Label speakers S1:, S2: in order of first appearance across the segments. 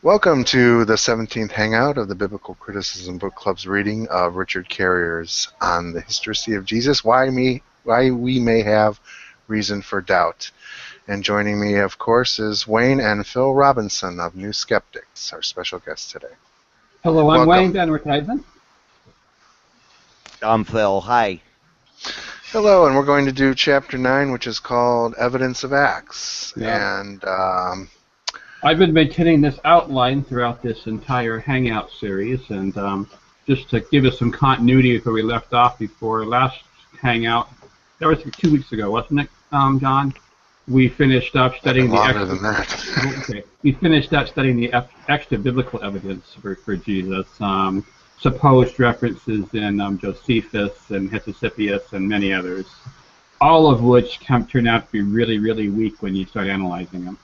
S1: Welcome to the 17th Hangout of the Biblical Criticism Book Club's reading of Richard Carrier's On the Historicity of Jesus, Why We May Have Reason for Doubt. And joining me, of course, is Wayne and Phil Robinson of New Skeptics, our special guests today.
S2: Hello, I'm Wayne Van Werthuysen.
S3: I'm Phil. Hi.
S1: Hello, and we're going to do Chapter 9, which is called Evidence of Acts.
S2: Yeah.
S1: And
S2: I've been maintaining this outline throughout this entire Hangout series, and just to give us some continuity of where we left off before last Hangout, that was 2 weeks ago, wasn't it, John? We finished up studying the We finished up studying the extra biblical evidence for Jesus, supposed references in Josephus and Hesesippus and many others, all of which turn out to be really, really weak when you start analyzing them.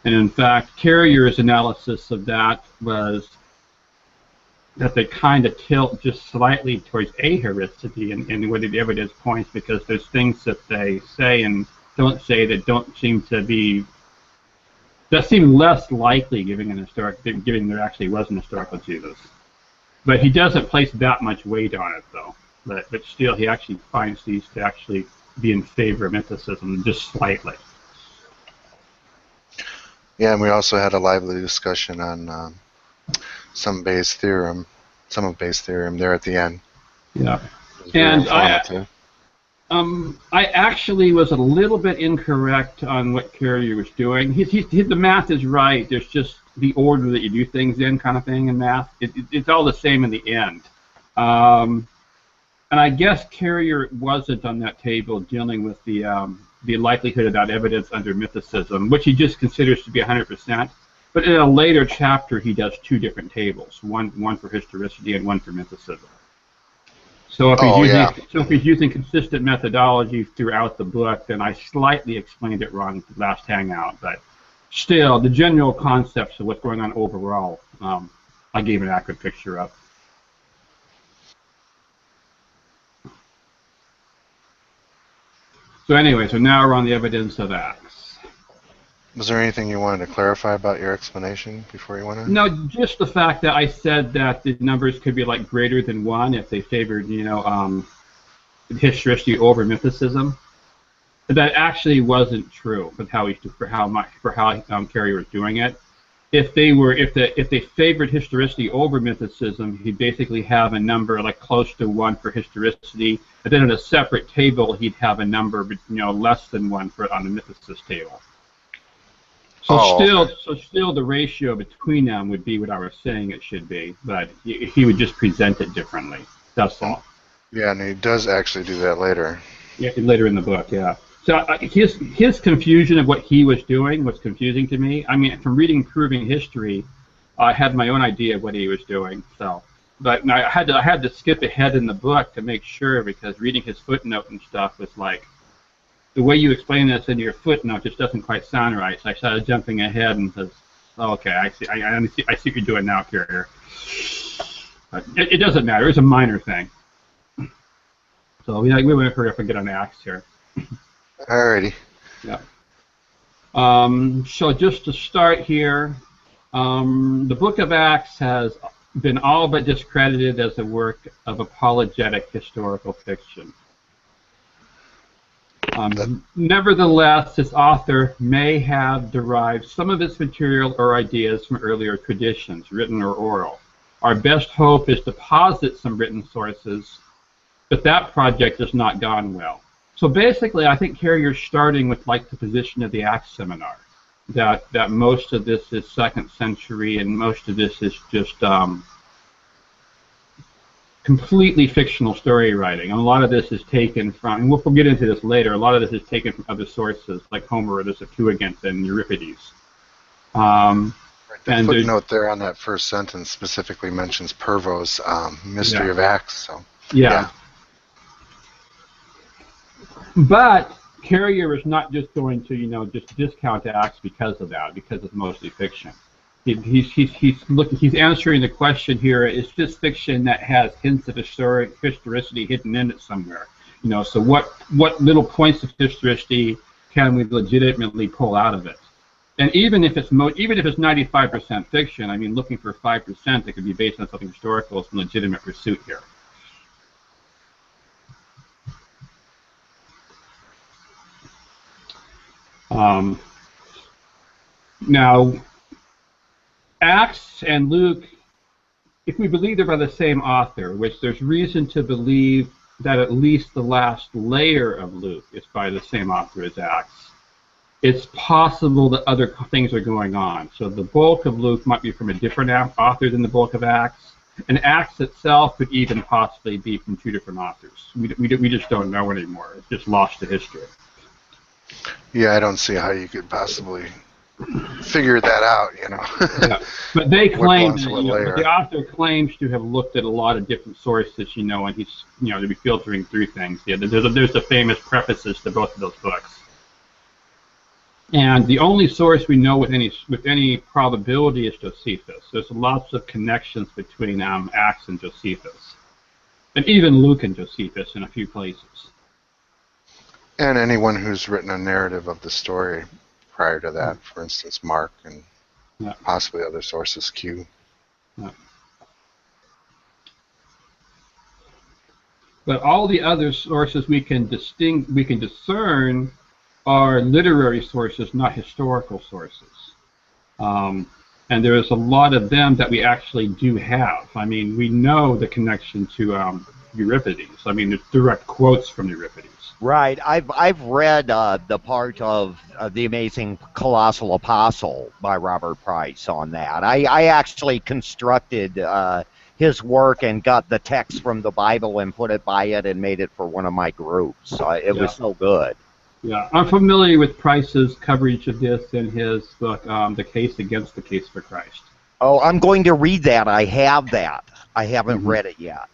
S2: And in fact, Carrier's analysis of that was that they kind of tilt just slightly towards ahistoricity in whether the evidence points, because there's things that they say and don't say that don't seem to be, that seem less likely given there actually was an historical Jesus. But he doesn't place that much weight on it, though. But still, he actually finds these to actually be in favor of mythicism just slightly.
S1: yeah, and we also had a lively discussion on some of Bayes' theorem there at the end.
S2: Yeah, and I actually was a little bit incorrect on what Carrier was doing. The math is right. There's just the order that you do things in, kind of thing, in math. It's all the same in the end. And I guess Carrier wasn't on that table dealing with the likelihood of that evidence under mythicism, which he just considers to be 100%. But in a later chapter, he does two different tables, one for historicity and one for mythicism. So if he's using consistent methodology throughout the book, then I slightly explained it wrong at the last Hangout. But still, the general concepts of what's going on overall, I gave an accurate picture of. So anyway, so now we're on the evidence of Acts.
S1: Was there anything you wanted to clarify about your explanation before you went on?
S2: No, just the fact that I said that the numbers could be like greater than 1 if they favored, historicity over mythicism. But that actually wasn't true for how Carrier was doing it. If they favored historicity over mythicism, he'd basically have a number like close to 1 for historicity, and then in a separate table he'd have a number less than 1 on the mythicist table. So still the ratio between them would be what I was saying it should be, but he would just present it differently. That's all.
S1: Yeah, and he does actually do that later.
S2: Yeah, later in the book, yeah. So his confusion of what he was doing was confusing to me. I mean, from reading Proving History, I had my own idea of what he was doing. So, but I had to skip ahead in the book to make sure, because reading his footnote and stuff was like, the way you explain this in your footnote just doesn't quite sound right. So I started jumping ahead and says, oh, okay, I see what you're doing now, Carrier. But it doesn't matter. It's a minor thing. So we want to hurry up and get on Acts here.
S1: Alrighty.
S2: Yeah. So just to start here, the Book of Acts has been all but discredited as a work of apologetic historical fiction. Nevertheless, its author may have derived some of its material or ideas from earlier traditions, written or oral. Our best hope is to posit some written sources, but that project has not gone well. So basically, I think Carrier's starting with like the position of the Acts seminar, that most of this is 2nd century and most of this is just completely fictional story writing. And a lot of this is taken from, and we'll get into this later, a lot of this is taken from other sources like Homer or the Septuagint and Euripides.
S1: The footnote there on that first sentence specifically mentions Purvo's Mystery of Acts. So
S2: yeah. But Carrier is not just going to, just discount Acts because of that, because it's mostly fiction. He's answering the question here. Is this fiction that has hints of historicity hidden in it somewhere? So what little points of historicity can we legitimately pull out of it? And even if it's 95% fiction, I mean, looking for 5% that could be based on something historical is a legitimate pursuit here. Now, Acts and Luke, if we believe they're by the same author, which there's reason to believe that at least the last layer of Luke is by the same author as Acts, it's possible that other things are going on. So the bulk of Luke might be from a different author than the bulk of Acts, and Acts itself could even possibly be from two different authors. We just don't know anymore. It's just lost to history.
S1: Yeah, I don't see how you could possibly figure that out, you know.
S2: Yeah. But they claim that,
S1: but
S2: the author claims to have looked at a lot of different sources, and he's, to be filtering through things. Yeah, there's the famous prefaces to both of those books. And the only source we know with any probability is Josephus. There's lots of connections between Acts and Josephus, and even Luke and Josephus in a few places.
S1: And anyone who's written a narrative of the story prior to that, for instance, Mark and possibly other sources, Q.
S2: Yeah. But all the other sources we can discern are literary sources, not historical sources. And there's a lot of them that we actually do have. I mean, we know the connection to Euripides. I mean, there's direct quotes from Euripides.
S3: Right. I've read the part of The Amazing Colossal Apostle by Robert Price on that. I actually constructed his work and got the text from the Bible and put it by it and made it for one of my groups. It was so good.
S2: Yeah, I'm familiar with Price's coverage of this in his book, The Case Against the Case for Christ.
S3: Oh, I'm going to read that. I have that. I haven't read it yet.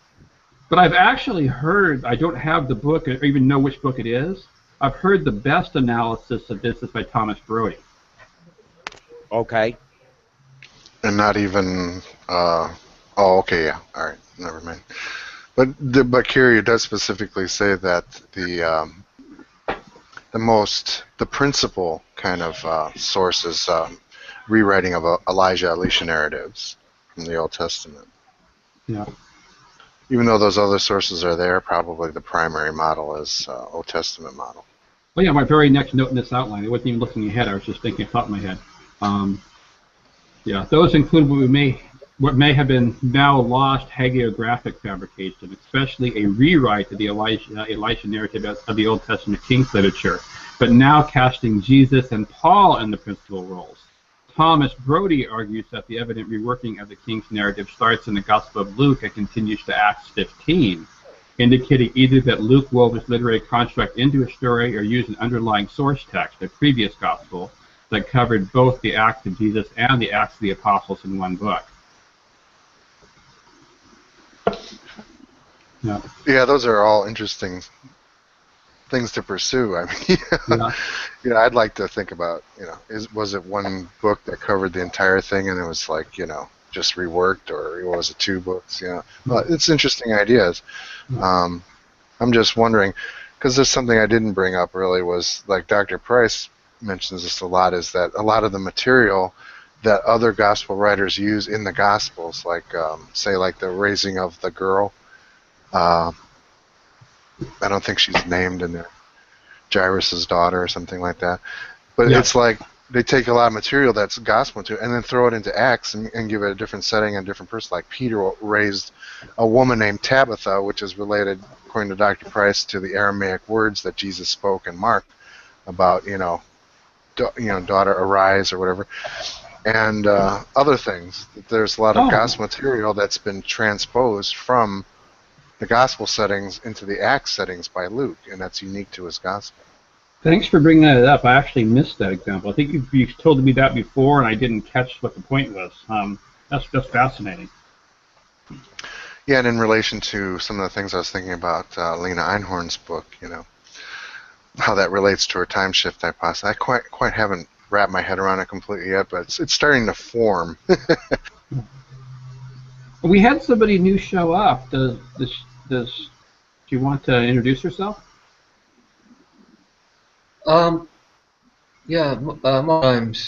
S2: But I've actually heard, I don't have the book or even know which book it is. I've heard the best analysis of this is by Thomas Brody.
S3: Okay.
S1: And not even, okay, yeah, all right, never mind. But Carrie does specifically say that the principal kind of source is rewriting of Elisha narratives from the Old Testament.
S2: Yeah.
S1: Even though those other sources are there, probably the primary model is Old Testament model.
S2: Well, yeah, my very next note in this outline, I wasn't even looking ahead, I was just thinking off my head. Yeah, those include what may have been now lost hagiographic fabrication, especially a rewrite of the Elisha narrative of the Old Testament King's literature, but now casting Jesus and Paul in the principal roles. Thomas Brody argues that the evident reworking of the King's narrative starts in the Gospel of Luke and continues to Acts 15, indicating either that Luke wove his literary construct into a story or used an underlying source text, a previous Gospel, that covered both the Acts of Jesus and the Acts of the Apostles in one book.
S1: Yeah, those are all interesting things to pursue. I mean, I'd like to think about, was it one book that covered the entire thing and it was like, just reworked, or was it two books? Well, it's interesting ideas. I'm just wondering, because there's something I didn't bring up really, was like Dr. Price mentions this a lot, is that a lot of the material that other gospel writers use in the gospels, like say like the raising of the girl, I don't think she's named in there, Jairus' daughter or something like that, but it's like they take a lot of material that's gospel material and then throw it into Acts and give it a different setting and a different person. Like Peter raised a woman named Tabitha, which is related, according to Dr. Price, to the Aramaic words that Jesus spoke in Mark about, daughter, arise, or whatever, and other things. There's a lot of gospel material that's been transposed from the gospel settings into the Acts settings by Luke, and that's unique to his gospel.
S2: Thanks for bringing that up. I actually missed that example. I think you told me that before, and I didn't catch what the point was. That's fascinating.
S1: Yeah, and in relation to some of the things I was thinking about Lena Einhorn's book, how that relates to her time shift hypothesis. I quite haven't wrapped my head around it completely yet, but it's starting to form.
S2: We had somebody new show up. Do you want to introduce yourself?
S4: Yeah, my name's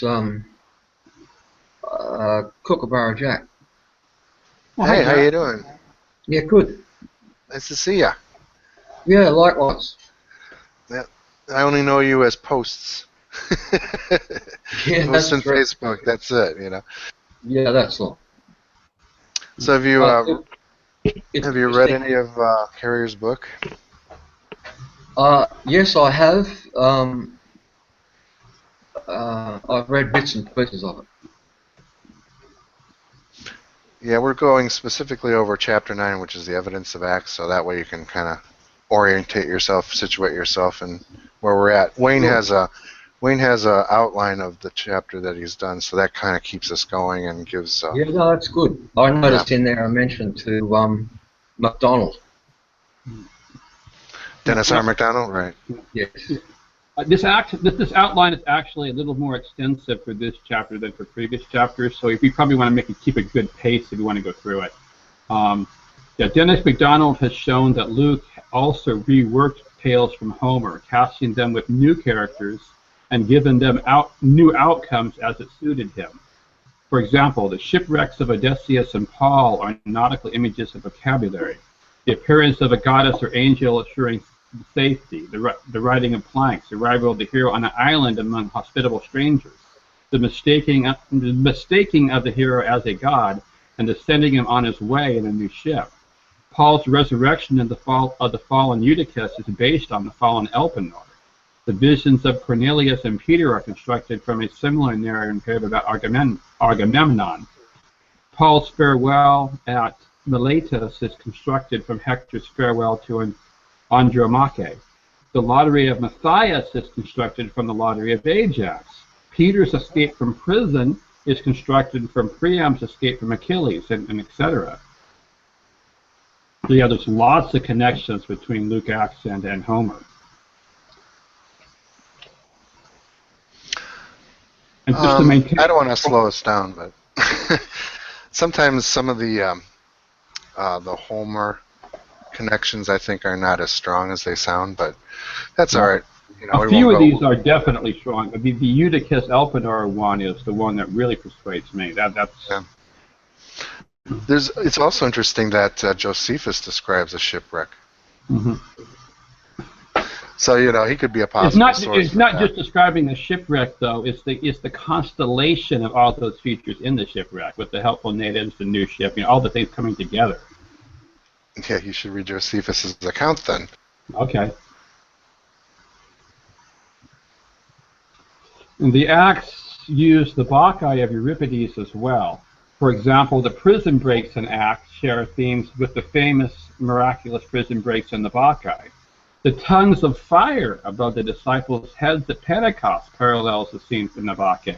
S4: Kookaburra Jack.
S2: Well,
S1: Hey,
S2: hi,
S1: how
S2: Jack.
S1: you doing?
S4: Yeah, good.
S1: Nice to see ya.
S4: Yeah, likewise.
S1: Yeah, I only know you as posts.
S4: Yeah,
S1: Posts on
S4: that's right.
S1: Facebook. That's it. You know.
S4: Yeah, that's all.
S1: So
S4: But it's
S1: have you read
S4: interesting.
S1: any of Carrier's book?
S4: Yes, I have. I've read bits and pieces of it.
S1: Yeah, we're going specifically over Chapter 9, which is the evidence of Acts, so that way you can kind of orientate yourself, situate yourself, and where we're at. Wayne
S4: Sure.
S1: has a outline of the chapter that he's done, so that kind of keeps us going and gives
S4: Yeah, no, that's good. I
S1: yeah.
S4: noticed in there a mention to McDonald.
S2: Yeah,
S1: Dennis R.
S2: well,
S1: McDonald, right?
S4: Yes.
S2: this outline is actually a little more extensive for this chapter than for previous chapters, so if you probably want to keep a good pace if you want to go through it. Yeah, Dennis McDonald has shown that Luke also reworked tales from Homer, casting them with new characters and given them new outcomes as it suited him. For example, the shipwrecks of Odysseus and Paul are nautical images of vocabulary. The appearance of a goddess or angel assuring safety, the riding of planks, the arrival of the hero on an island among hospitable strangers, the mistaking of the hero as a god, and the sending him on his way in a new ship. Paul's resurrection in the fall of the fallen Eutychus is based on the fallen Elpenor. The visions of Cornelius and Peter are constructed from a similar narrative about Agamemnon. Paul's farewell at Miletus is constructed from Hector's farewell to Andromache. The lottery of Matthias is constructed from the lottery of Ajax. Peter's escape from prison is constructed from Priam's escape from Achilles, and etc. So yeah, there's lots of connections between Luke Acts and Homer. And just to maintain,
S1: I don't want to slow us down, but sometimes some of the Homer connections I think are not as strong as they sound, but that's all right. You know,
S2: a
S1: we
S2: few
S1: won't
S2: of
S1: go.
S2: these are definitely strong. The Eutychus Elpenor one is the one that really persuades me. That's
S1: Yeah. It's also interesting that Josephus describes a shipwreck.
S2: mm-hmm.
S1: So you know he could be a possible source.
S2: It's not just describing the shipwreck though. It's the constellation of all those features in the shipwreck with the helpful natives, the new ship, all the things coming together.
S1: Yeah, you should read Josephus's account then.
S2: Okay. And the Acts use the Bacchae of Euripides as well. For example, the prison breaks in Acts share themes with the famous miraculous prison breaks in the Bacchae. The tongues of fire above the disciples' heads at Pentecost parallels the scene from the Bacchae.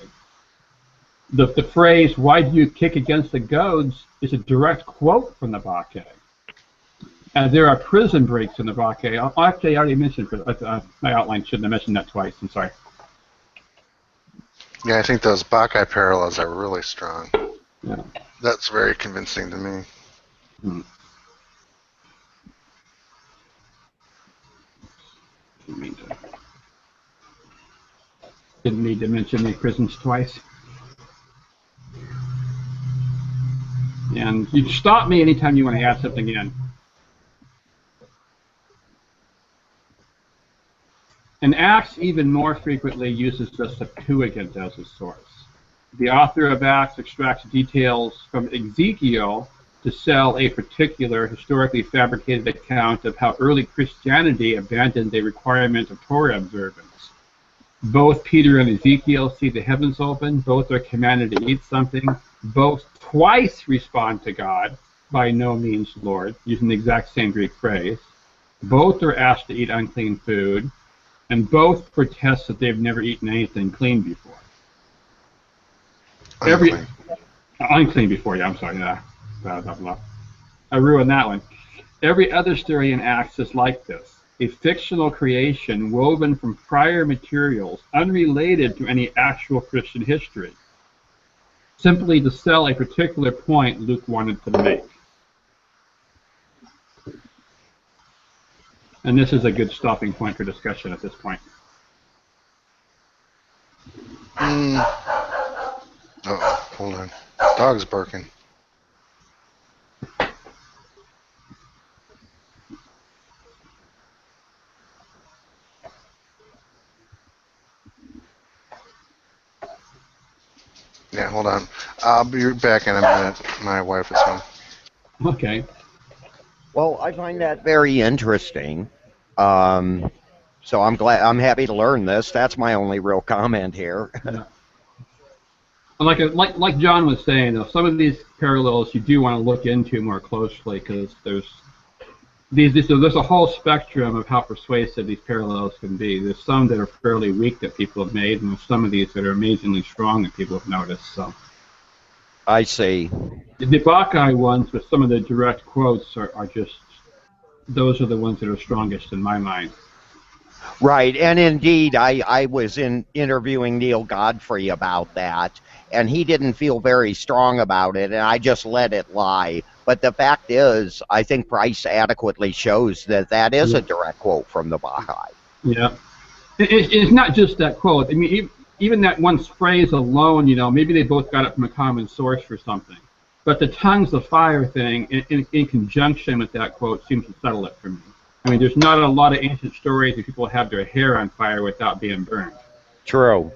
S2: The phrase, "Why do you kick against the goads?" is a direct quote from the Bacchae. And there are prison breaks in the Bacchae. Actually, I already mentioned, my outline shouldn't have mentioned that twice, I'm sorry.
S1: Yeah, I think those Bacchae parallels are really strong.
S2: Yeah.
S1: That's very convincing to me.
S2: Hmm. Didn't need to mention the prisons twice. And you stop me anytime you want to add something in. And Acts even more frequently uses the Septuagint as a source. The author of Acts extracts details from Ezekiel to sell a particular historically fabricated account of how early Christianity abandoned the requirement of Torah observance. Both Peter and Ezekiel see the heavens open. Both are commanded to eat something. Both twice respond to God, by no means Lord, using the exact same Greek phrase. Both are asked to eat unclean food. And both protest that they've never eaten anything clean before. Unclean before, yeah, I'm sorry. Blah, blah, blah. I ruined that one. Every other story in Acts is like this. A fictional creation woven from prior materials unrelated to any actual Christian history, simply to sell a particular point Luke wanted to make. And this is a good stopping point for discussion at this point.
S1: Uh-oh, hold on. Dog's barking. Yeah, hold on. I'll be back in a minute. My wife is home.
S2: Okay.
S3: Well, I find that very interesting. So I'm happy to learn this. That's my only real comment here.
S2: Yeah. Like John was saying, though, some of these parallels you do want to look into more closely because there's a whole spectrum of how persuasive these parallels can be. There's some that are fairly weak that people have made, and there's some of these that are amazingly strong that people have noticed. So
S3: I see.
S2: the Bacchae ones with some of the direct quotes are just those are the ones that are strongest in my mind.
S3: Right, and indeed, I was interviewing Neil Godfrey about that, and he didn't feel very strong about it, and I just let it lie. But the fact is, I think Price adequately shows that that is a direct quote from the Bacchae.
S2: Yeah. It's not just that quote. I mean, even that one phrase alone, maybe they both got it from a common source for something. But the tongues of fire thing, in conjunction with that quote, seems to settle it for me. I mean, there's not a lot of ancient stories where people have their hair on fire without being burned.
S3: True.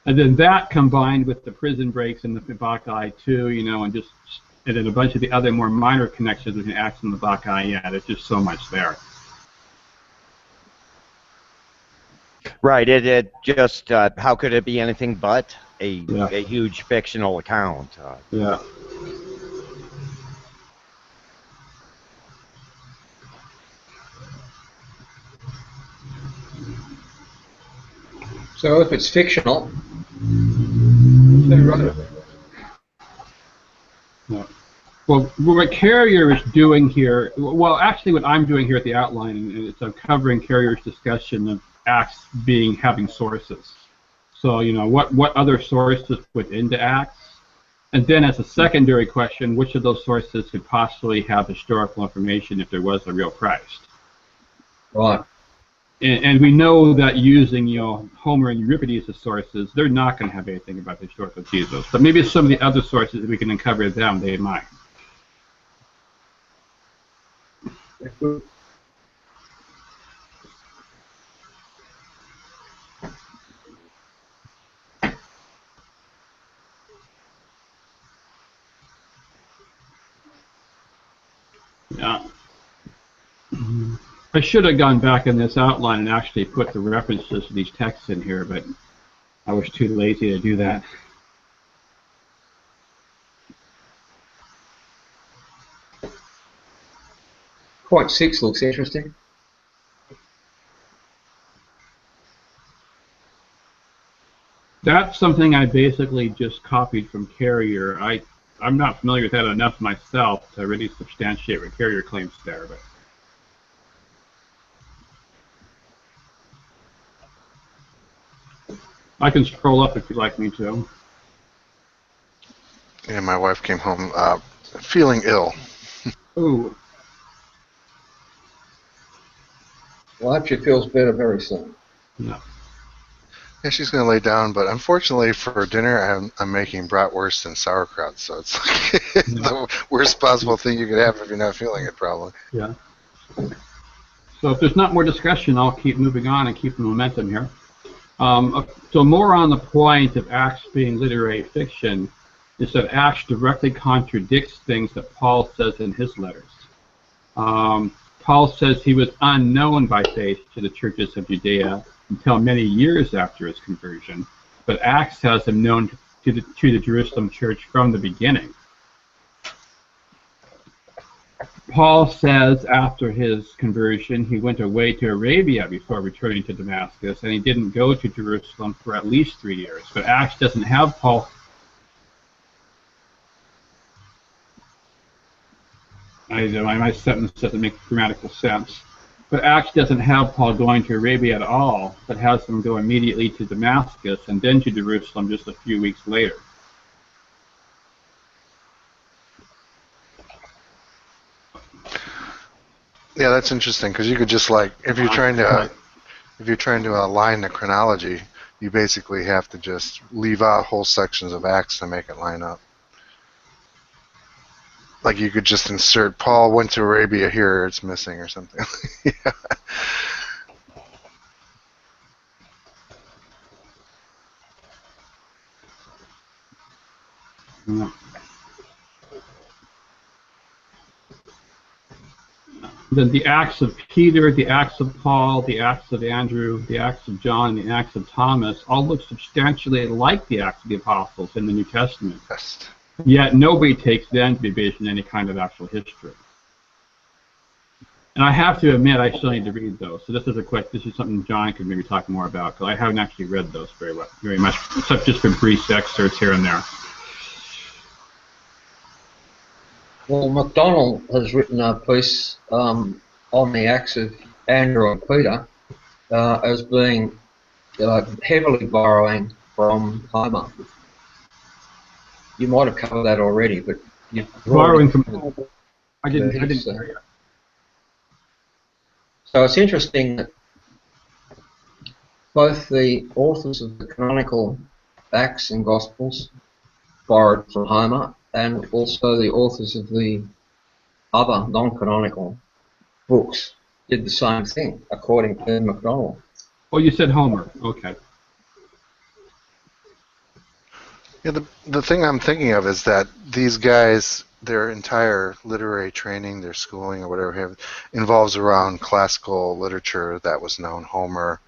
S2: And then that combined with the prison breaks and the Bacchae too, and then a bunch of the other more minor connections between Acts and the Bacchae, yeah, there's just so much there.
S3: Right, it just, how could it be anything but a huge fictional account?
S2: Yeah.
S4: So if it's fictional, who wrote it?
S2: Yeah. Well, what Carrier is doing here, well, actually what I'm doing here at the outline is I'm covering Carrier's discussion of Acts having sources. So, what other sources put into Acts? And then as a secondary question, which of those sources could possibly have historical information if there was a real Christ?
S4: Right.
S2: And we know that using, Homer and Euripides as sources, they're not going to have anything about the historical Jesus. But maybe some of the other sources, if we can uncover them, they might. Yeah. I should have gone back in this outline and actually put the references to these texts in here, but I was too lazy to do that.
S4: Point 6 looks interesting.
S2: That's something I basically just copied from Carrier. I'm not familiar with that enough myself to really substantiate what Carrier claims there, but I can scroll up if you'd like me to.
S1: Yeah, my wife came home feeling ill.
S2: Ooh.
S4: Well, I hope she feels better very soon.
S2: Yeah.
S1: Yeah, she's going to lay down, but unfortunately for dinner, I'm making bratwurst and sauerkraut, so it's like the worst possible thing you could have if you're not feeling it, probably.
S2: Yeah. So if there's not more discussion, I'll keep moving on and keep the momentum here. So more on the point of Acts being literary fiction is that Acts directly contradicts things that Paul says in his letters. Paul says he was unknown by faith to the churches of Judea until many years after his conversion, but Acts has him known to the Jerusalem church from the beginning. Paul says after his conversion he went away to Arabia before returning to Damascus, and he didn't go to Jerusalem for at least 3 years. But Acts doesn't have Paul. My sentence doesn't make grammatical sense. But Acts doesn't have Paul going to Arabia at all, but has him go immediately to Damascus and then to Jerusalem just a few weeks later.
S1: Yeah, that's interesting because you could just like if you're trying to align the chronology, you basically have to just leave out whole sections of Acts to make it line up. Like you could just insert Paul went to Arabia here, it's missing or something. Yeah.
S2: Yeah. Then the Acts of Peter, the Acts of Paul, the Acts of Andrew, the Acts of John, and the Acts of Thomas all look substantially like the Acts of the Apostles in the New Testament.
S1: Yes.
S2: Yet nobody takes them to be based in any kind of actual history. And I have to admit, I still need to read those. So this is something John could maybe talk more about, because I haven't actually read those very much, except just for brief excerpts here and there.
S4: Well, MacDonald has written a piece on the Acts of Andrew and Peter as being heavily borrowing from Homer. You might have covered that already, but you
S2: Borrowing from I didn't hear you.
S4: So it's interesting that both the authors of the canonical Acts and Gospels borrowed from Homer, and also the authors of the other non-canonical books did the same thing, according to MacDonald.
S2: Oh, you said Homer. Okay.
S1: Yeah, the thing I'm thinking of is that these guys, their entire literary training, their schooling or whatever, involves around classical literature that was known, Homer,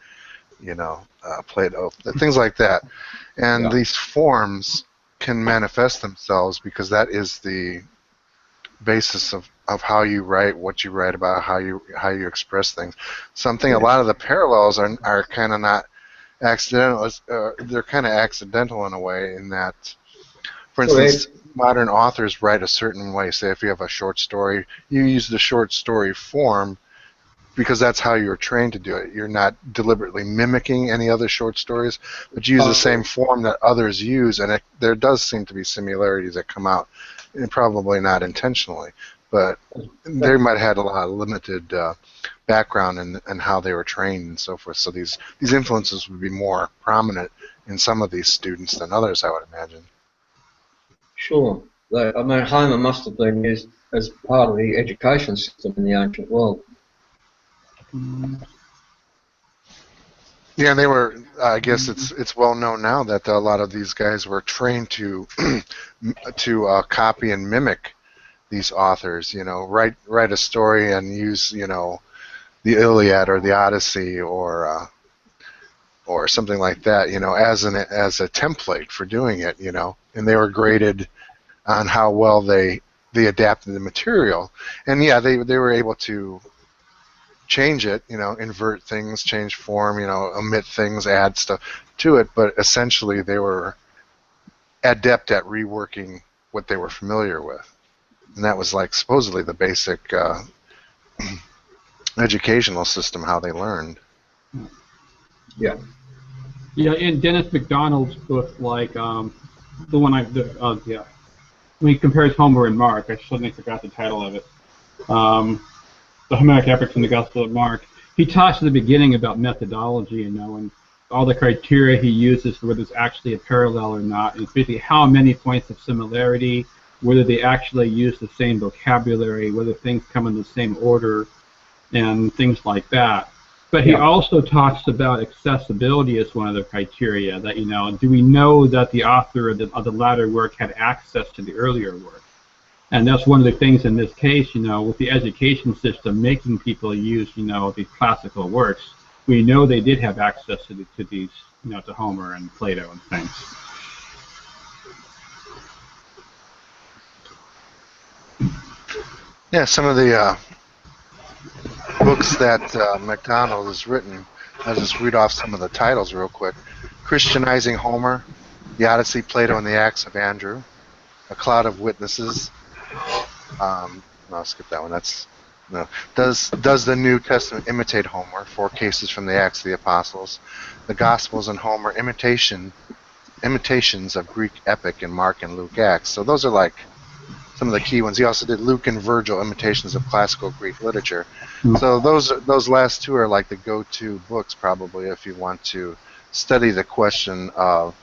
S1: Plato, things like that. And these forms can manifest themselves because that is the basis of how you write, what you write about, how you express things. A lot of the parallels are kind of not accidental. They're kind of accidental in a way, in that, for instance, modern authors write a certain way. Say if you have a short story, you use the short story form because that's how you're trained to do it. You're not deliberately mimicking any other short stories, but you use the same form that others use, and there does seem to be similarities that come out, and probably not intentionally, but they might have had a lot of limited background in how they were trained and so forth. So these influences would be more prominent in some of these students than others, I would imagine.
S4: Sure. I mean, Homer must have been used as part of the education system in the ancient world.
S1: Yeah, and they were. I guess it's well known now that a lot of these guys were trained to copy and mimic these authors. Write a story and use the Iliad or the Odyssey or something like that. As a template for doing it. And they were graded on how well they adapted the material. And yeah, they were able to change it, invert things, change form, omit things, add stuff to it, but essentially they were adept at reworking what they were familiar with. And that was like supposedly the basic educational system, how they learned.
S4: Yeah.
S2: Yeah, in Dennis MacDonald's book, like the one when he compares Homer and Mark, I suddenly forgot the title of it. The Homeric Epics and the Gospel of Mark. He talks at the beginning about methodology, and all the criteria he uses for whether it's actually a parallel or not. And it's basically how many points of similarity, whether they actually use the same vocabulary, whether things come in the same order, and things like that. But he also talks about accessibility as one of the criteria. That do we know that the author of the latter work had access to the earlier work? And that's one of the things in this case, with the education system making people use, these classical works, we know they did have access to these, to Homer and Plato and things.
S1: Yeah, some of the books that MacDonald has written, I'll just read off some of the titles real quick. Christianizing Homer, The Odyssey, Plato, and the Acts of Andrew, A Cloud of Witnesses. I'll skip that one. Does the New Testament imitate Homer? 4 cases from the Acts of the Apostles. The Gospels and Homer, imitations of Greek epic in Mark and Luke Acts. So those are like some of the key ones. He also did Luke and Virgil, Imitations of Classical Greek Literature. So those last two are like the go-to books probably if you want to study the question of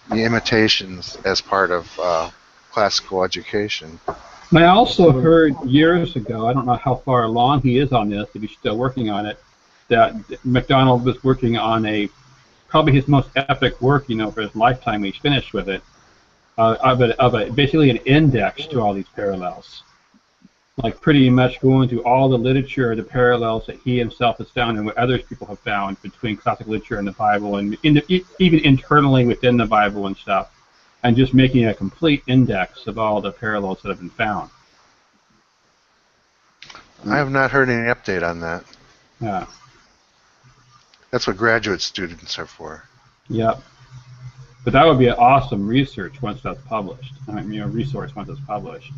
S1: the imitations as part of classical education.
S2: I also heard years ago, I don't know how far along he is on this, if he's still working on it, that MacDonald was working on probably his most epic work, for his lifetime when he's finished with it, basically an index to all these parallels. Like pretty much going through all the literature, the parallels that he himself has found and what other people have found between classical literature and the Bible, and even internally within the Bible and stuff, and just making a complete index of all the parallels that have been found.
S1: I have not heard any update on that.
S2: Yeah.
S1: That's what graduate students are for.
S2: Yep. But that would be an awesome research once that's published. Resource once it's published.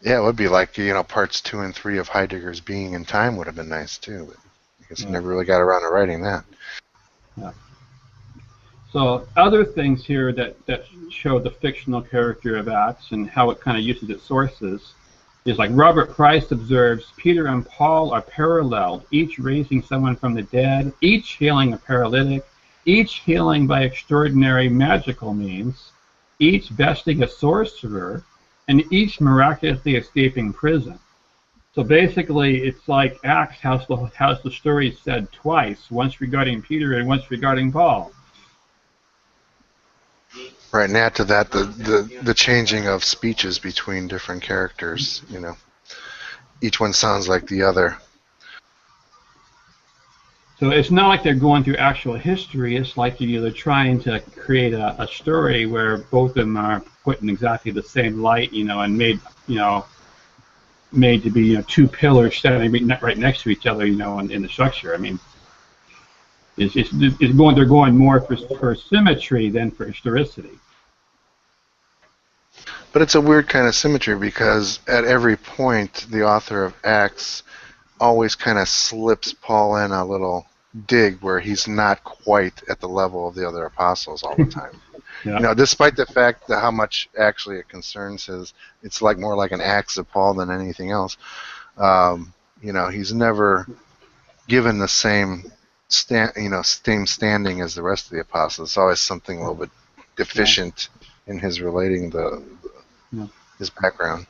S1: Yeah, it would be like, parts 2 and 3 of Heidegger's Being and Time would have been nice too, but I guess he never really got around to writing that.
S2: Yeah. So other things here that show the fictional character of Acts and how it kind of uses its sources is like Robert Price observes, Peter and Paul are paralleled, each raising someone from the dead, each healing a paralytic, each healing by extraordinary magical means, each besting a sorcerer, and each miraculously escaping prison. So basically, it's like Acts has the story said twice, once regarding Peter and once regarding Paul.
S1: Right, and add to that the changing of speeches between different characters. Each one sounds like the other.
S2: So it's not like they're going through actual history. It's like they're trying to create a story where both of them are put in exactly the same light, and made to be two pillars standing right next to each other, in the structure. I mean, they're going more for symmetry than for historicity.
S1: But it's a weird kind of symmetry because at every point the author of Acts always kind of slips Paul in a little dig where he's not quite at the level of the other apostles all the time.
S2: Yeah.
S1: Despite the fact that how much actually it concerns it's like more like an Acts of Paul than anything else. He's never given the same same standing as the rest of the apostles. It's always something a little bit deficient in his relating his background.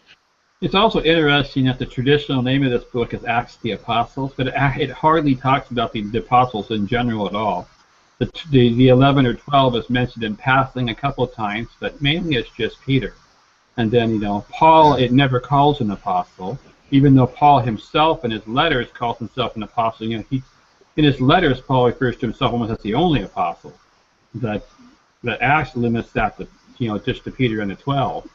S2: It's also interesting that the traditional name of this book is Acts of the Apostles, but it hardly talks about the apostles in general at all. The 11 or 12 is mentioned in passing a couple of times, but mainly it's just Peter. And then, Paul, it never calls an apostle, even though Paul himself in his letters calls himself an apostle. In his letters, Paul refers to himself almost as the only apostle. That Acts limits that to, just to Peter and the 12.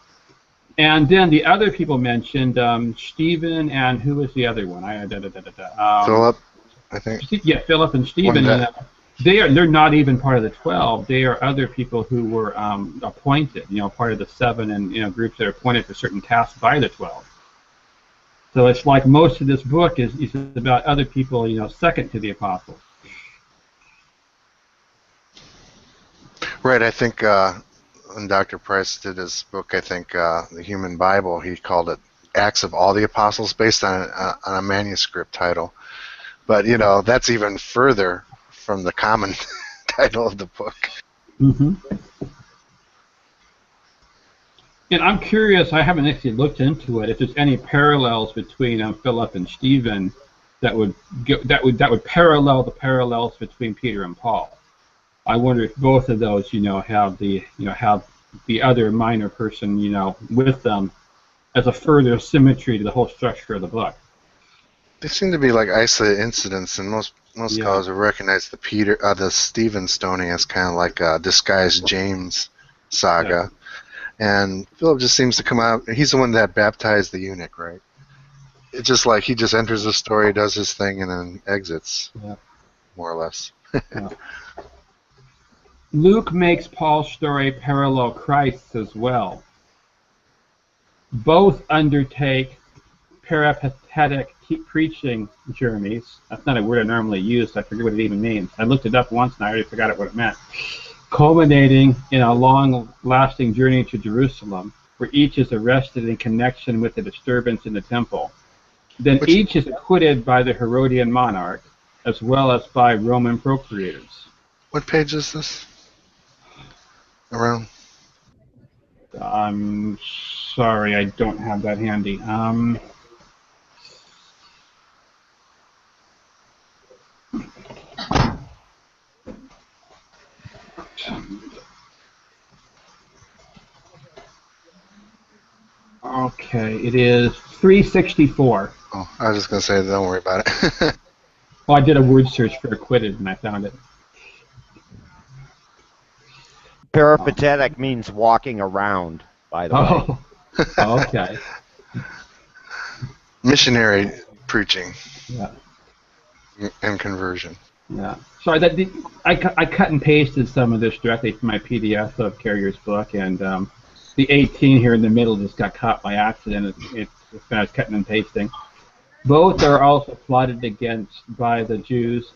S2: And then the other people mentioned, Stephen, and who was the other one?
S1: Philip, I think.
S2: Yeah, Philip and Stephen. They're not even part of the 12. They are other people who were appointed, part of the 7 and groups that are appointed for certain tasks by the 12. So it's like most of this book is about other people, second to the apostles.
S1: Right, I think when Dr. Price did his book, I think The Human Bible, he called it Acts of All the Apostles, based on a manuscript title. But, that's even further from the common title of the book.
S2: Mm-hmm. And I'm curious, I haven't actually looked into it, if there's any parallels between Philip and Stephen that would parallel the parallels between Peter and Paul. I wonder if both of those, have the other minor person, with them as a further symmetry to the whole structure of the book.
S1: They seem to be like isolated incidents, and most scholars have recognized the Stephen stoning as kind of like a disguised James saga. Yeah. And Philip just seems to come out. He's the one that baptized the eunuch, right? It's just like he just enters the story, does his thing, and then exits, more or less.
S2: Yeah. Luke makes Paul's story parallel Christ's as well. Both undertake peripatetic preaching journeys. That's not a word I normally use. I forget what it even means. I looked it up once and I already forgot what it meant. Culminating in a long-lasting journey to Jerusalem. where each is arrested in connection with the disturbance in the temple. Then each is acquitted by the Herodian monarch, as well as by Roman procurators.
S1: What page is this? Around?
S2: I'm sorry, I don't have that handy. Okay, it is 364.
S1: Oh, I was just going to say, don't worry about it.
S2: Well, I did a word search for acquitted and I found it.
S3: Peripatetic means walking around, by the way.
S2: Oh, okay.
S1: Missionary preaching.
S2: Yeah.
S1: And conversion.
S2: Yeah. Sorry, I cut and pasted some of this directly from my PDF of Carrier's book, and the 18 here in the middle just got caught by accident. It's when I was cutting and pasting. Both are also plotted against by the Jews,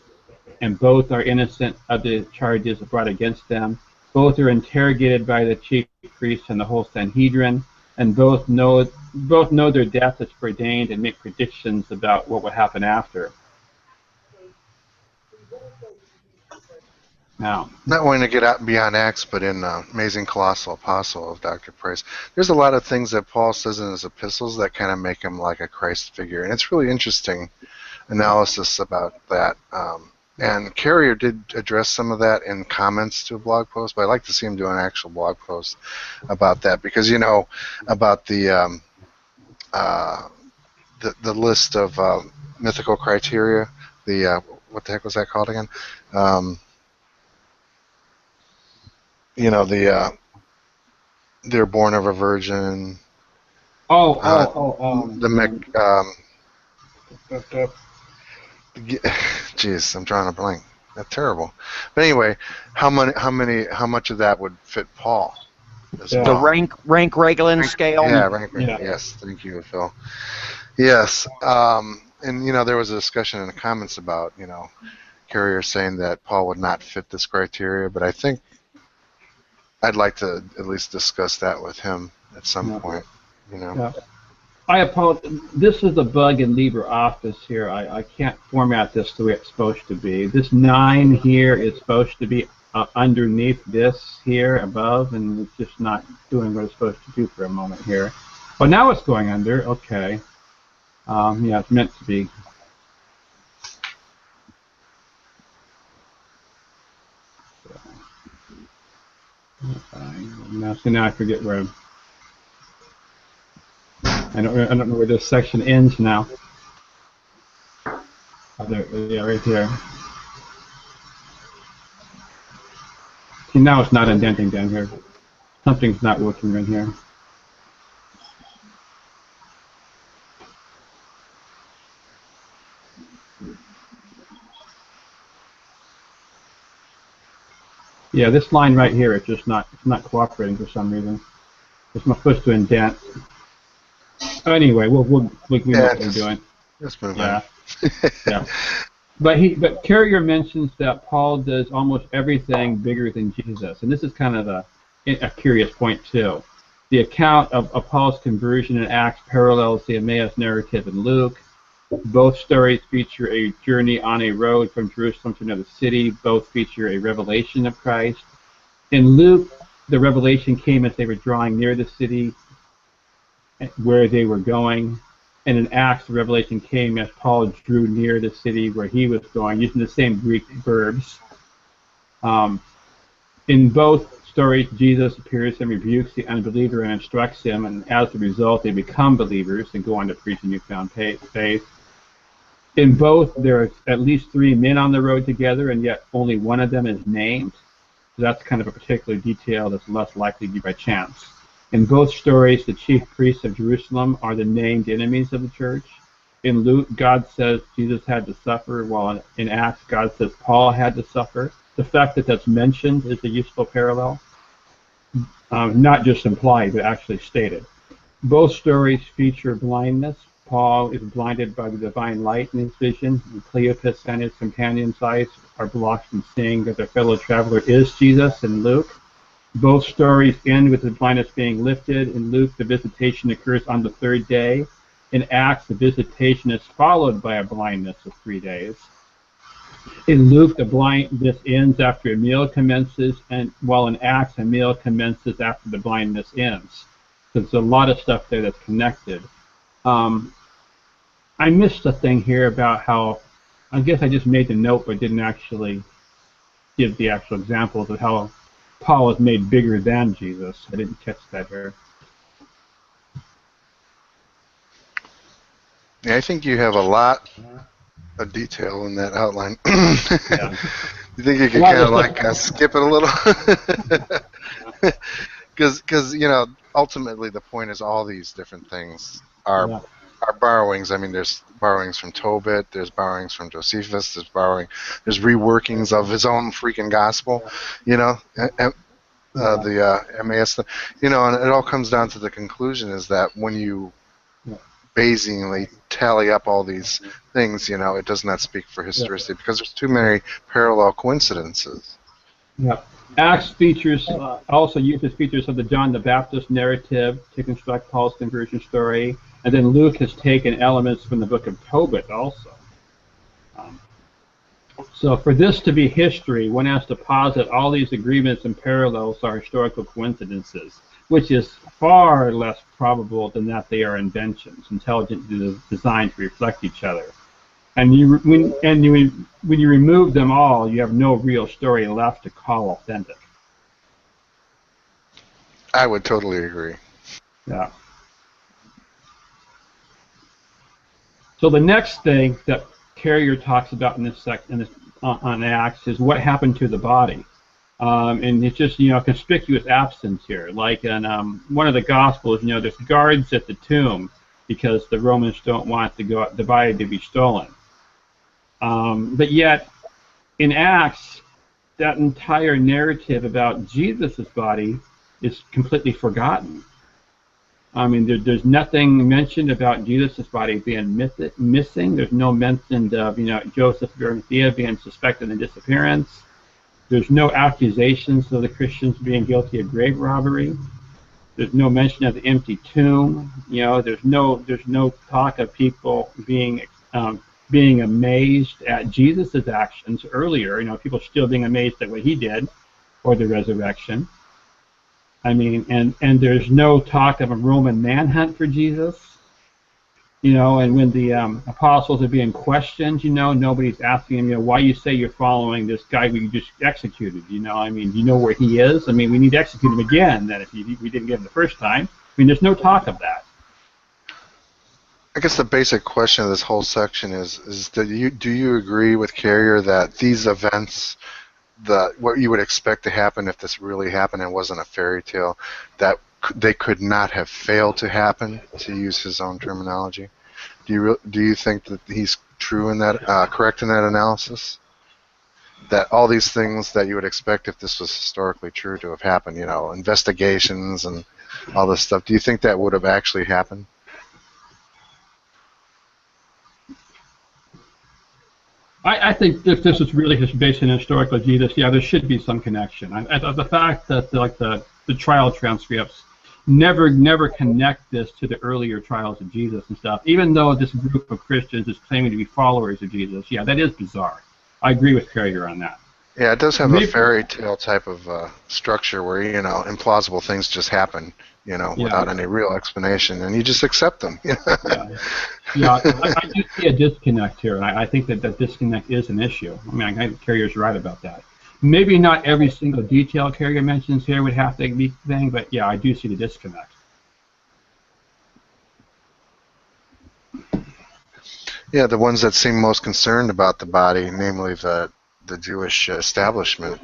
S2: and both are innocent of the charges brought against them. Both are interrogated by the chief priests and the whole Sanhedrin, and both know their death is preordained and make predictions about what will happen after. Now,
S1: not wanting to get out beyond Acts, but in Amazing Colossal Apostle of Dr. Price, there's a lot of things that Paul says in his epistles that kind of make him like a Christ figure, and it's really interesting analysis about that. And Carrier did address some of that in comments to a blog post, but I'd like to see him do an actual blog post about that, because you know about the list of mythical criteria. The what the heck was that called again? You know, they're born of a virgin. Jeez, I'm drawing a blank. That's terrible. But anyway, how much of that would fit Paul?
S3: The rank Reglan scale.
S1: Yeah, rank. Yeah. Yes, thank you, Phil. Yes, and you know there was a discussion in the comments about Carrier saying that Paul would not fit this criteria, but I think I'd like to at least discuss that with him at some point.
S2: Yeah. I apologize. This is a bug in LibreOffice here. I can't format this the way it's supposed to be. This 9 here is supposed to be underneath this here above, and it's just not doing what it's supposed to do for a moment here. Oh, now it's going under. Okay. Yeah, it's meant to be. Now I forget where I'm. I don't know where this section ends now. Oh, there, yeah, right here. See, now it's not indenting down here. Something's not working right here. Yeah, this line right here is just not cooperating for some reason. It's not supposed to indent. Anyway, we'll know what we're doing.
S1: Let's move
S2: on. Yeah. But Carrier mentions that Paul does almost everything bigger than Jesus, and this is kind of a curious point too. The account of Paul's conversion in Acts parallels the Emmaus narrative in Luke. Both stories feature a journey on a road from Jerusalem to another city. Both feature a revelation of Christ. In Luke, the revelation came as they were drawing near the city where they were going. And in Acts, the revelation came as Paul drew near the city where he was going, using the same Greek verbs. In both stories, Jesus appears and rebukes the unbeliever and instructs him, and as a result, they become believers and go on to preach a newfound faith. In both, there are at least 3 men on the road together, and yet only one of them is named. So that's kind of a particular detail that's less likely to be by chance. In both stories, the chief priests of Jerusalem are the named enemies of the church. In Luke, God says Jesus had to suffer, while in Acts, God says Paul had to suffer. The fact that that's mentioned is a useful parallel, not just implied, but actually stated. Both stories feature blindness. Paul is blinded by the divine light in his vision, and Cleopas and his companions' eyes are blocked from seeing that their fellow traveler is Jesus in Luke. Both stories end with the blindness being lifted. In Luke, the visitation occurs on the third day. In Acts, the visitation is followed by a blindness of 3 days. In Luke, the blindness ends after a meal commences, and while in Acts, a meal commences after the blindness ends. So there's a lot of stuff there that's connected. I missed a thing here about how, I guess I just made the note but didn't actually give the actual examples of how Paul is made bigger than Jesus. I didn't catch that here.
S1: Yeah, I think you have a lot of detail in that outline. Yeah. You think you could kind of like skip it a little? Because you know, ultimately the point is all these different things are borrowings. I mean, there's borrowings from Tobit, there's borrowings from Josephus, there's reworkings of his own freaking gospel, you know, the MAS, you know, and it all comes down to the conclusion is that when you Bayesianly tally up all these things, you know, it does not speak for historicity because there's too many parallel coincidences.
S2: Yeah. Acts features also uses features of the John the Baptist narrative to construct Paul's conversion story, and then Luke has taken elements from the book of Tobit also. So for this to be history, one has to posit all these agreements and parallels are historical coincidences, which is far less probable than that they are inventions, intelligently designed to reflect each other. And when you remove them all, you have no real story left to call authentic.
S1: I would totally agree.
S2: Yeah. So the next thing that Carrier talks about in this on Acts is what happened to the body. And it's just, you know, conspicuous absence here. Like in one of the Gospels, you know, there's guards at the tomb because the Romans don't want the body to be stolen. But yet, in Acts, that entire narrative about Jesus' body is completely forgotten. I mean, there's nothing mentioned about Jesus' body being missing. There's no mention of, you know, Joseph of Arimathea being suspected in disappearance. There's no accusations of the Christians being guilty of grave robbery. There's no mention of the empty tomb. You know, there's no talk of people being amazed at Jesus' actions earlier. You know, people still being amazed at what he did, or the resurrection. I mean, and there's no talk of a Roman manhunt for Jesus. You know, and when the apostles are being questioned, you know, nobody's asking them, you know, why you say you're following this guy who you just executed. You know, I mean, do you know where he is? I mean, we need to execute him again. Then if we didn't get him the first time, I mean, there's no talk of that.
S1: I guess the basic question of this whole section is do you agree with Carrier that these events, what you would expect to happen if this really happened and wasn't a fairy tale, that they could not have failed to happen, to use his own terminology? Do you think that he's true in that, correct in that analysis? That all these things that you would expect if this was historically true to have happened, you know, investigations and all this stuff, do you think that would have actually happened?
S2: I think if this is really based on historical Jesus, yeah, there should be some connection. The fact that the trial transcripts never connect this to the earlier trials of Jesus and stuff, even though this group of Christians is claiming to be followers of Jesus, yeah, that is bizarre. I agree with Carrier on that.
S1: Yeah, it does have a fairy tale type of structure where, you know, implausible things just happen, you know, without any real explanation, and you just accept them.
S2: Yeah, I do see a disconnect here, and I think that disconnect is an issue. I mean, I think Carrier's right about that. Maybe not every single detail Carrier mentions here would have to be thing, but yeah, I do see the disconnect.
S1: Yeah, the ones that seem most concerned about the body, namely the Jewish establishment,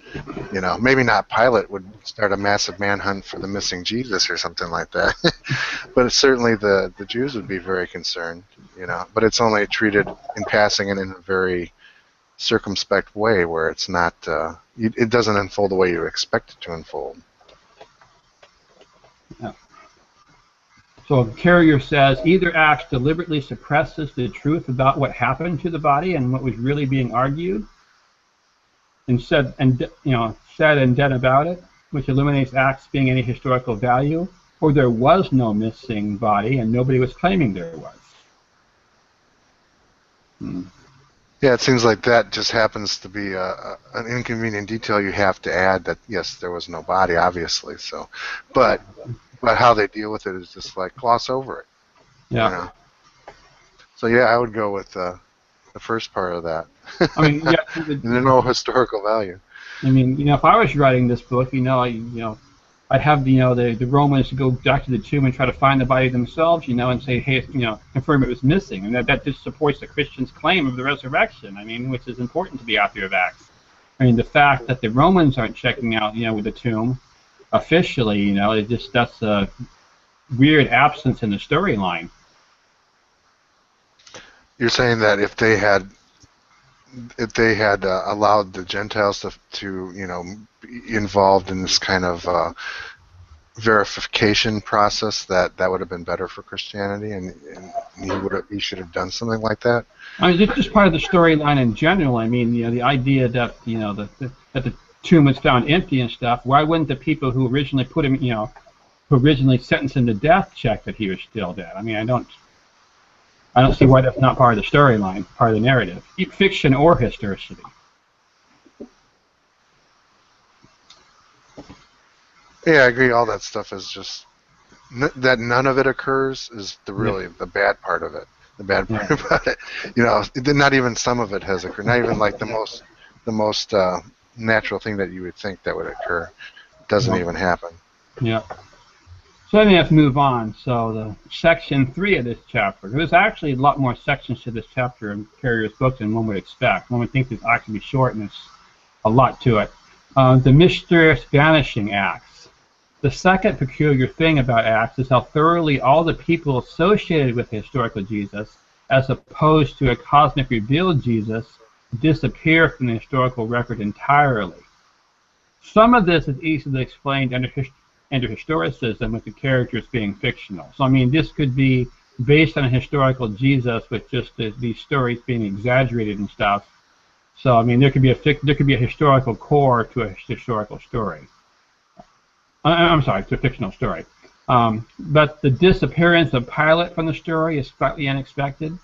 S1: you know, maybe not Pilate would start a massive manhunt for the missing Jesus or something like that, but certainly the Jews would be very concerned, you know, but it's only treated in passing and in a very circumspect way where it's not, it doesn't unfold the way you expect it to unfold.
S2: Yeah. So Carrier says either Acts deliberately suppresses the truth about what happened to the body and what was really being argued, and said and done about it, which eliminates Acts being any historical value, or there was no missing body and nobody was claiming there was.
S1: Yeah, it seems like that just happens to be an inconvenient detail you have to add. That yes, there was no body, obviously. So, but how they deal with it is just like gloss over it.
S2: Yeah.
S1: You know? So yeah, I would go with the first part of that.
S2: I mean, yeah,
S1: There's no historical value.
S2: I mean, if I was writing this book, I'd have the Romans go back to the tomb and try to find the body themselves, and say, hey, confirm it was missing, and that just supports the Christians' claim of the resurrection. I mean, which is important to the author of Acts. I mean, the fact that the Romans aren't checking out, with the tomb officially, that's a weird absence in the storyline.
S1: You're saying that if they had allowed the Gentiles to be involved in this kind of verification process, that would have been better for Christianity, and he should have done something like that.
S2: I mean, it's just part of the storyline in general. I mean, the idea that that the tomb was found empty and stuff. Why wouldn't the people who originally put him, who originally sentenced him to death, check that he was still dead? I mean, I don't see why that's not part of the storyline, part of the narrative, fiction or historicity.
S1: Yeah, I agree. All that stuff is just that none of it occurs is the bad part of it. The bad part about it, not even some of it has occurred. Not even like the most natural thing that you would think that would occur doesn't even happen.
S2: Yeah. So let me have to move on. So the section 3 of this chapter. There's actually a lot more sections to this chapter in Carrier's book than one would expect. One would think this ought to be short, and there's a lot to it. The mysterious vanishing acts. The second peculiar thing about Acts is how thoroughly all the people associated with the historical Jesus, as opposed to a cosmic revealed Jesus, disappear from the historical record entirely. Some of this is easily explained under historicism with the characters being fictional. So I mean, this could be based on a historical Jesus with just these stories being exaggerated and stuff. So I mean, there could be a historical core to a historical story. I'm sorry, to a fictional story. But the disappearance of Pilate from the story is slightly unexpected.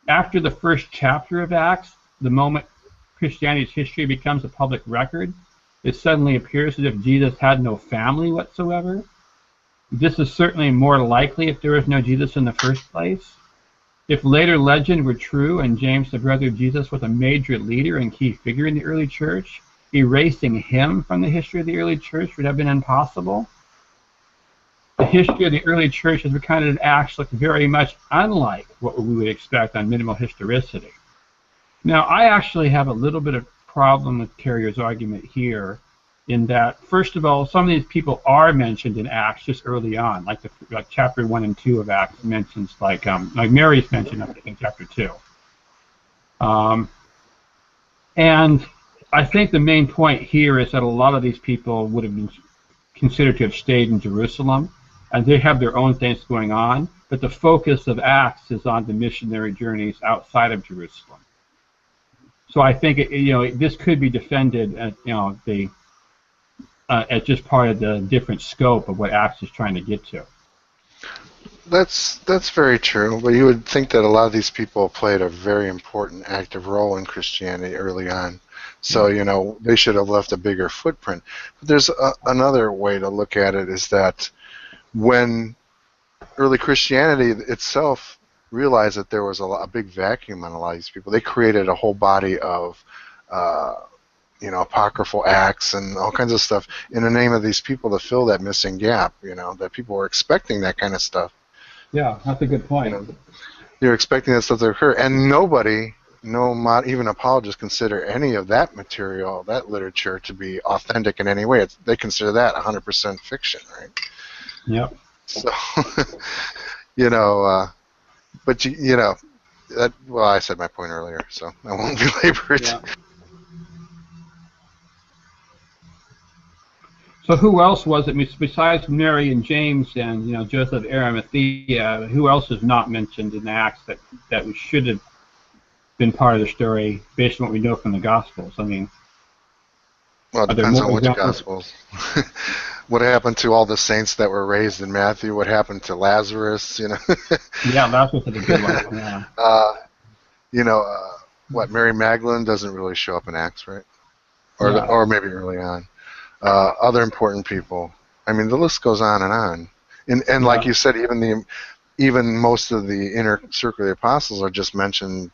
S2: After the first chapter of Acts, the moment Christianity's history becomes a public record, it suddenly appears as if Jesus had no family whatsoever. This is certainly more likely if there was no Jesus in the first place. If later legend were true and James, the brother of Jesus, was a major leader and key figure in the early church, erasing him from the history of the early church would have been impossible. The history of the early church as recounted in Acts looked very much unlike what we would expect on minimal historicity. Now, I actually have a little bit of problem with Carrier's argument here, in that, first of all, some of these people are mentioned in Acts just early on, like chapter 1 and 2 of Acts mentions, like Mary's mentioned, I think, in chapter 2. And I think the main point here is that a lot of these people would have been considered to have stayed in Jerusalem, and they have their own things going on, but the focus of Acts is on the missionary journeys outside of Jerusalem. So I think this could be defended as as just part of the different scope of what Acts is trying to get to.
S1: That's very true, but you would think that a lot of these people played a very important active role in Christianity early on. So, they should have left a bigger footprint. But there's another way to look at it, is that when early Christianity itself realized that there was a big vacuum on a lot of these people, they created a whole body of, apocryphal acts and all kinds of stuff in the name of these people to fill that missing gap, that people were expecting that kind of stuff.
S2: Yeah, that's a good point.
S1: You're expecting that stuff to occur, and nobody, even apologists, consider any of that material, that literature, to be authentic in any way. They consider that 100% fiction, right?
S2: Yep.
S1: So, but I said my point earlier, so I won't belabor it.
S2: Yeah. So who else was it, besides Mary and James and Joseph of Arimathea, who else is not mentioned in Acts that we should have been part of the story based on what we know from the Gospels? I mean,
S1: Well, it
S2: Are there
S1: depends on
S2: more
S1: which
S2: examples?
S1: Gospels. What happened to all the saints that were raised in Matthew? What happened to Lazarus? You know,
S2: Yeah, Lazarus is a good one. Yeah.
S1: you know, what Mary Magdalene doesn't really show up in Acts, right?
S2: Yeah.
S1: Or maybe early on. Other important people. I mean, the list goes on and on. And like
S2: Yeah.
S1: you said, even most of the inner circle of the apostles are just mentioned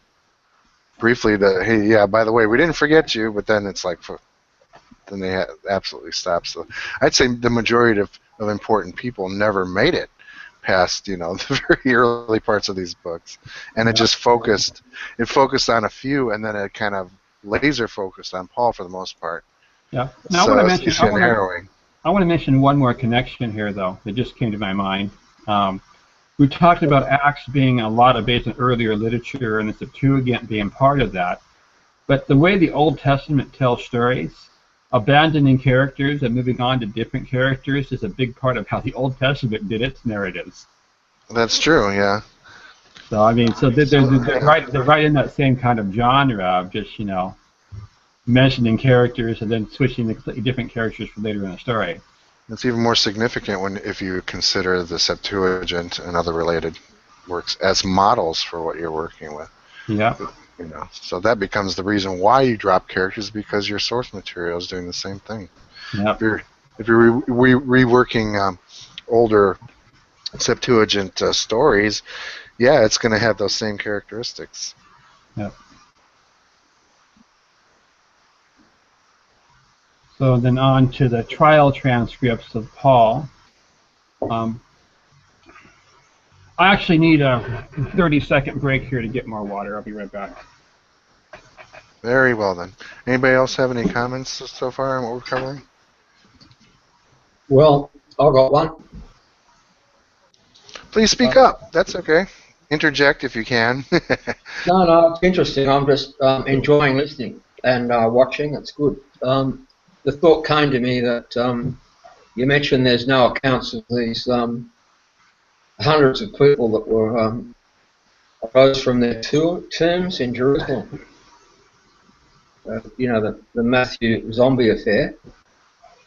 S1: briefly. That hey, yeah, by the way, we didn't forget you. But then it's like, then they absolutely stop. So I'd say the majority of important people never made it past the very early parts of these books, and it
S2: Yeah.
S1: just focused. It focused on a few, and then it kind of laser focused on Paul for the most part.
S2: Yeah. Now
S1: So it's kind of harrowing.
S2: I want to mention one more connection here, though, that just came to my mind. We talked about Acts being a lot of based on earlier literature and the Septuagint being part of that. But the way the Old Testament tells stories, abandoning characters and moving on to different characters is a big part of how the Old Testament did its narratives.
S1: That's true. Yeah.
S2: So I mean, so they're right in that same kind of genre of just mentioning characters and then switching to completely different characters for later in the story.
S1: It's even more significant if you consider the Septuagint and other related works as models for what you're working with.
S2: Yeah.
S1: So that becomes the reason why you drop characters, because your source material is doing the same thing.
S2: Yeah.
S1: If you're reworking older Septuagint stories, yeah, it's going to have those same characteristics.
S2: Yeah. So then on to the trial transcripts of Paul. I actually need a 30-second break here to get more water. I'll be right back.
S1: Very well then. Anybody else have any comments so far on what we're covering?
S4: Well, I've got one.
S1: Please speak up. That's okay. Interject if you can.
S4: No, it's interesting. I'm just enjoying listening and watching. It's good. The thought came to me that you mentioned there's no accounts of these hundreds of people that were arose from their tombs in Jerusalem. The Matthew zombie affair.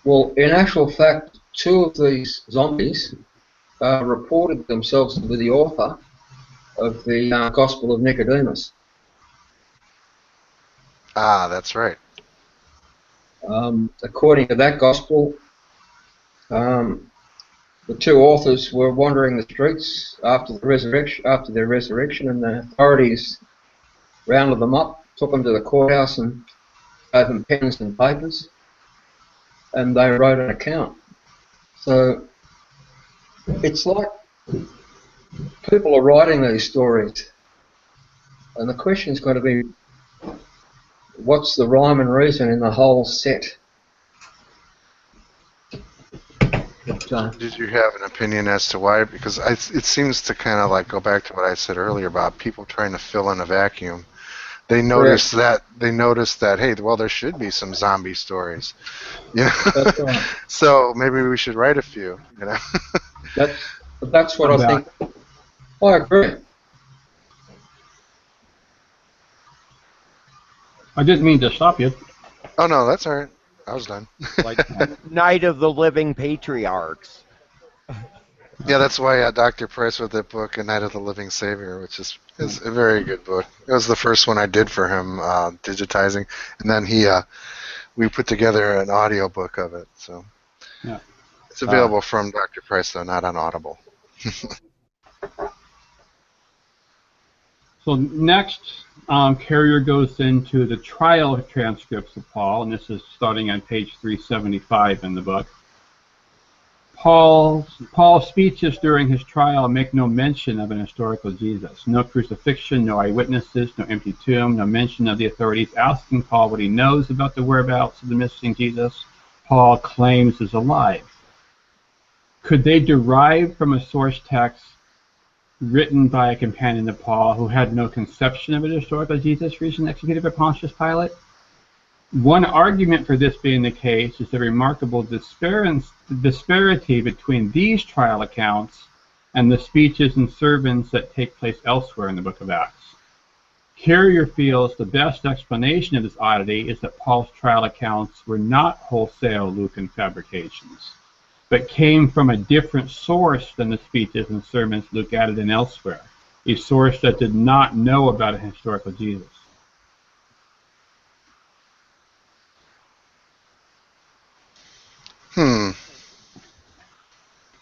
S4: Well, in actual fact, two of these zombies reported themselves to be the author of the Gospel of Nicodemus.
S1: Ah, that's right.
S4: According to that Gospel, the two authors were wandering the streets after their resurrection, and the authorities rounded them up, took them to the courthouse, and gave them pens and papers, and they wrote an account. So it's like people are writing these stories, and the question's got to be, what's the rhyme and reason in the whole set?
S1: Did you have an opinion as to why? Because it seems to kind of like go back to what I said earlier about people trying to fill in a vacuum. They noticed that hey, well, there should be some zombie stories,
S4: That's right.
S1: So maybe we should write a few,
S4: That's what I think. I agree.
S2: I didn't mean to stop you.
S1: Oh no, that's all right. I was done.
S3: Like Night of the Living Patriarchs.
S1: Yeah, that's why Dr. Price wrote that book, A Night of the Living Savior, which is a very good book. It was the first one I did for him, digitizing, and then we put together an audio book of it. So
S2: Yeah.
S1: it's available from Dr. Price, though, not on Audible.
S2: So next, Carrier goes into the trial transcripts of Paul, and this is starting on page 375 in the book. Paul's speeches during his trial make no mention of an historical Jesus. No crucifixion, no eyewitnesses, no empty tomb, no mention of the authorities asking Paul what he knows about the whereabouts of the missing Jesus Paul claims is alive. Could they derive from a source text written by a companion of Paul who had no conception of a historical Jesus recently executed by Pontius Pilate? One argument for this being the case is the remarkable disparity between these trial accounts and the speeches and sermons that take place elsewhere in the book of Acts. Carrier feels the best explanation of this oddity is that Paul's trial accounts were not wholesale Lucan fabrications, but came from a different source than the speeches and sermons Luke added in elsewhere, a source that did not know about a historical Jesus.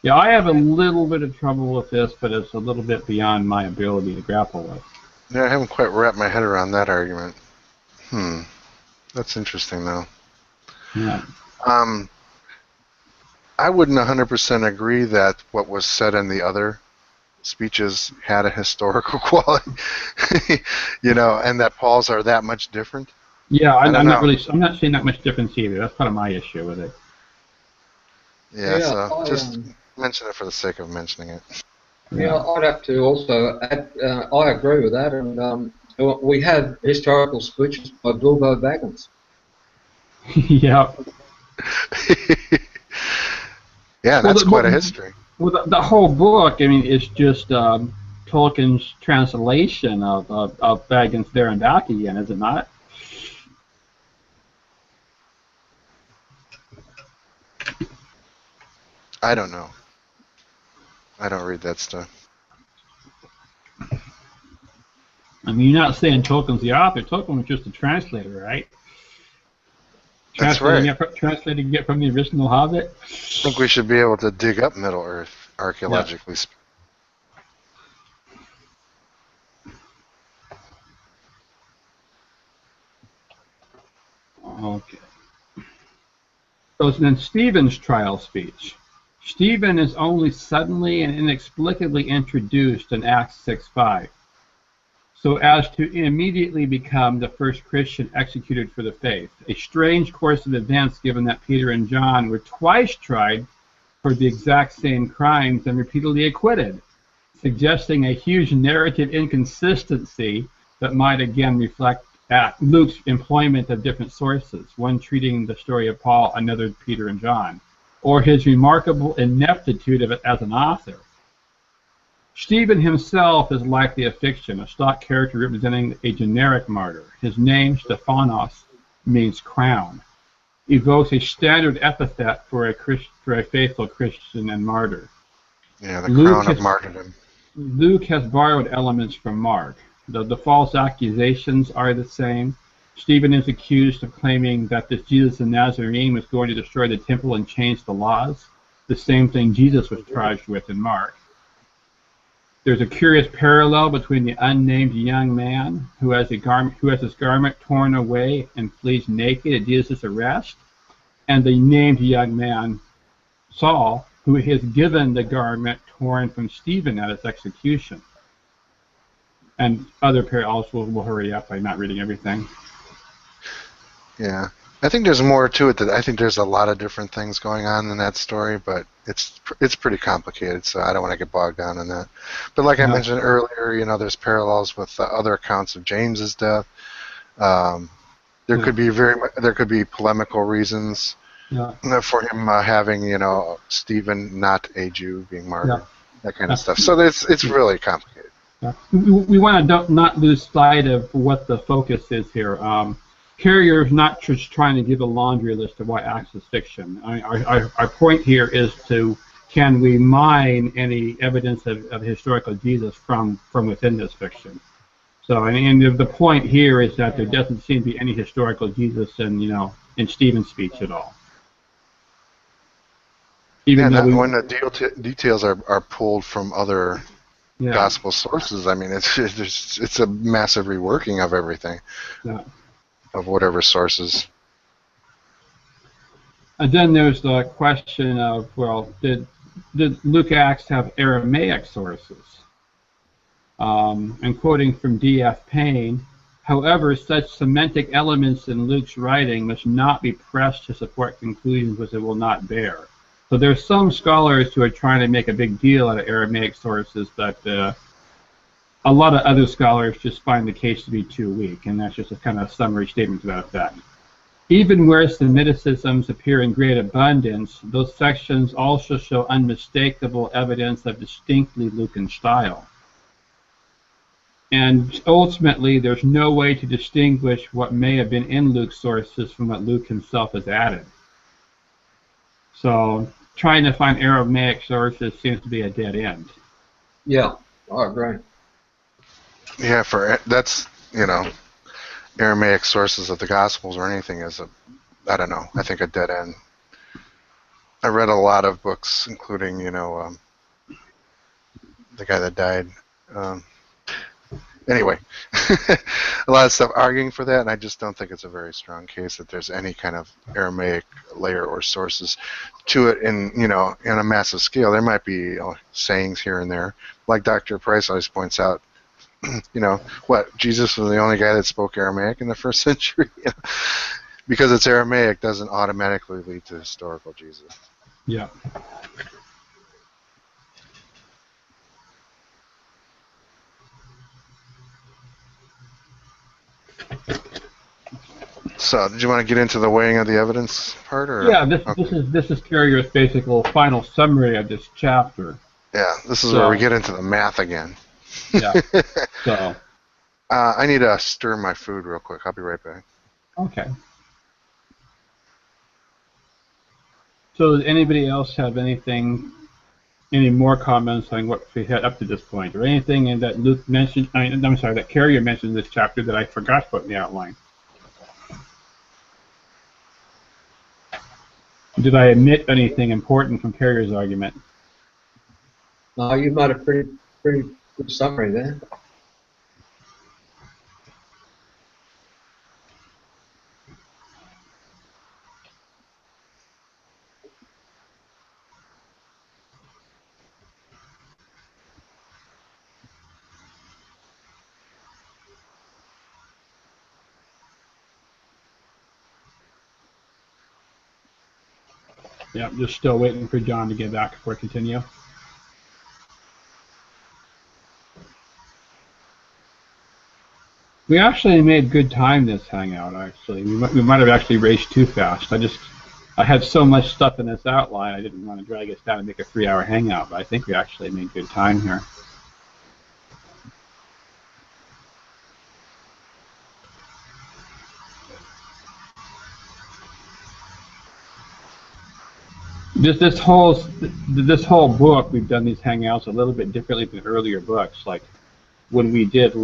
S2: Yeah, I have a little bit of trouble with this, but it's a little bit beyond my ability to grapple with.
S1: Yeah, I haven't quite wrapped my head around that argument. That's interesting, though.
S2: Yeah.
S1: I wouldn't 100% agree that what was said in the other speeches had a historical quality, and that Paul's are that much different.
S2: Yeah, I'm not seeing that much difference either. That's kind of my issue with it.
S1: Yeah, so just mention it for the sake of mentioning it.
S4: Yeah, I'd have to also add, I agree with that, and we have historical speeches by Bilbo Baggins.
S2: Yeah.
S1: Yeah, that's quite a history.
S2: Well, the whole book, I mean, is just Tolkien's translation of Baggins there and back again, is it not?
S1: I don't know. I don't read that stuff.
S2: I mean, you're not saying Tolkien's the author. Tolkien was just a translator, right? Translating it from the original Hobbit.
S1: I think we should be able to dig up Middle Earth archaeologically.
S2: Okay. So then Stephen's trial speech. Stephen is only suddenly and inexplicably introduced in Acts 6:5, so as to immediately become the first Christian executed for the faith. A strange course of events, given that Peter and John were twice tried for the exact same crimes and repeatedly acquitted, suggesting a huge narrative inconsistency that might again reflect Luke's employment of different sources, one treating the story of Paul, another Peter and John, or his remarkable ineptitude of it as an author. Stephen himself is likely a fiction, a stock character representing a generic martyr. His name, Stephanos, means crown, evokes a standard epithet for a faithful Christian and martyr.
S1: Yeah, the crown of martyrdom.
S2: Luke has borrowed elements from Mark. The false accusations are the same. Stephen is accused of claiming that this Jesus of Nazarene was going to destroy the temple and change the laws, the same thing Jesus was charged with in Mark. There's a curious parallel between the unnamed young man who has his garment torn away and flees naked at Jesus' arrest, and the named young man, Saul, who is given the garment torn from Stephen at his execution. And other parallels, we'll hurry up by not reading everything.
S1: Yeah. I think there's more to it. That I think there's a lot of different things going on in that story, but it's pretty complicated, so I don't want to get bogged down in that. But like I mentioned earlier, there's parallels with other accounts of James's death. There could be polemical reasons for him having, Stephen, not a Jew, being martyred, that kind of stuff. So it's really complicated.
S2: We want to not lose sight of what the focus is here. Carrier is not just trying to give a laundry list of why Acts is fiction. Our point here is can we mine any evidence of historical Jesus from within this fiction? So, and the point here is that there doesn't seem to be any historical Jesus in Stephen's speech at all.
S1: When the details are pulled from other gospel sources, I mean, it's a massive reworking of everything. Yeah. Of whatever sources.
S2: And then there's the question of, well, did Luke Acts have Aramaic sources? And quoting from D.F. Payne, however, such semantic elements in Luke's writing must not be pressed to support conclusions which it will not bear. So there's some scholars who are trying to make a big deal out of Aramaic sources, but a lot of other scholars just find the case to be too weak, and that's just a kind of summary statement to that effect. Even where Semiticisms appear in great abundance, those sections also show unmistakable evidence of distinctly Lucan style. And ultimately, there's no way to distinguish what may have been in Luke's sources from what Luke himself has added. So trying to find Aramaic sources seems to be a dead end.
S4: Yeah, I agree.
S1: Yeah, that's, Aramaic sources of the Gospels or anything is I don't know, I think a dead end. I read a lot of books, including, the guy that died. Anyway, a lot of stuff arguing for that, and I just don't think it's a very strong case that there's any kind of Aramaic layer or sources to it in a massive scale. There might be sayings here and there, like Dr. Price always points out. Jesus was the only guy that spoke Aramaic in the first century. Because it's Aramaic doesn't automatically lead to historical Jesus.
S2: Yeah.
S1: So, did you want to get into the weighing of the evidence part, or?
S2: Yeah, this is Carrier's basic final summary of this chapter.
S1: Yeah, this is where we get into the math again.
S2: Yeah. So.
S1: I need to stir my food real quick. I'll be right back.
S2: Okay. So, does anybody else have any more comments on what we had up to this point, or anything that Luke mentioned? I'm sorry, that Carrier mentioned in this chapter that I forgot to put in the outline? Did I omit anything important from Carrier's argument?
S4: No, you made a pretty good summary there.
S2: Yeah, just still waiting for John to get back before I continue. We actually made good time this hangout, actually. We might have actually raced too fast. I had so much stuff in this outline, I didn't want to drag us down and make a 3-hour hangout, but I think we actually made good time here. This whole book, we've done these hangouts a little bit differently than earlier books. Like when we did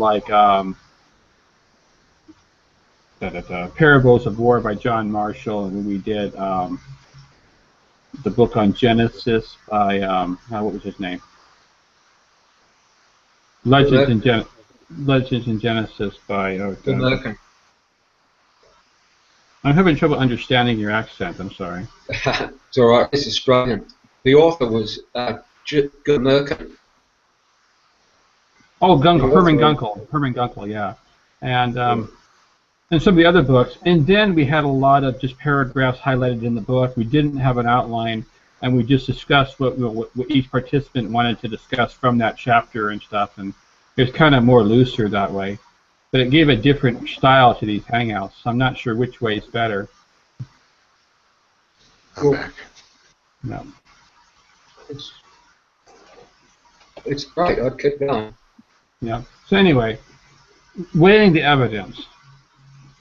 S2: Parables of War by John Marshall, and when we did the book on Genesis by what was his name? Legends in Genesis by. I'm having trouble understanding your accent. I'm sorry.
S4: It's all right. This is Australian. The author was Gurmerkin.
S2: Oh, Herman Gunkel, yeah, and some of the other books. And then we had a lot of just paragraphs highlighted in the book. We didn't have an outline, and we just discussed what each participant wanted to discuss from that chapter and stuff. And it was kind of more looser that way. But it gave a different style to these hangouts. So I'm not sure which way is better.
S1: I'm back.
S2: No.
S4: It's great. I'd keep going.
S2: Yeah. So anyway, weighing the evidence.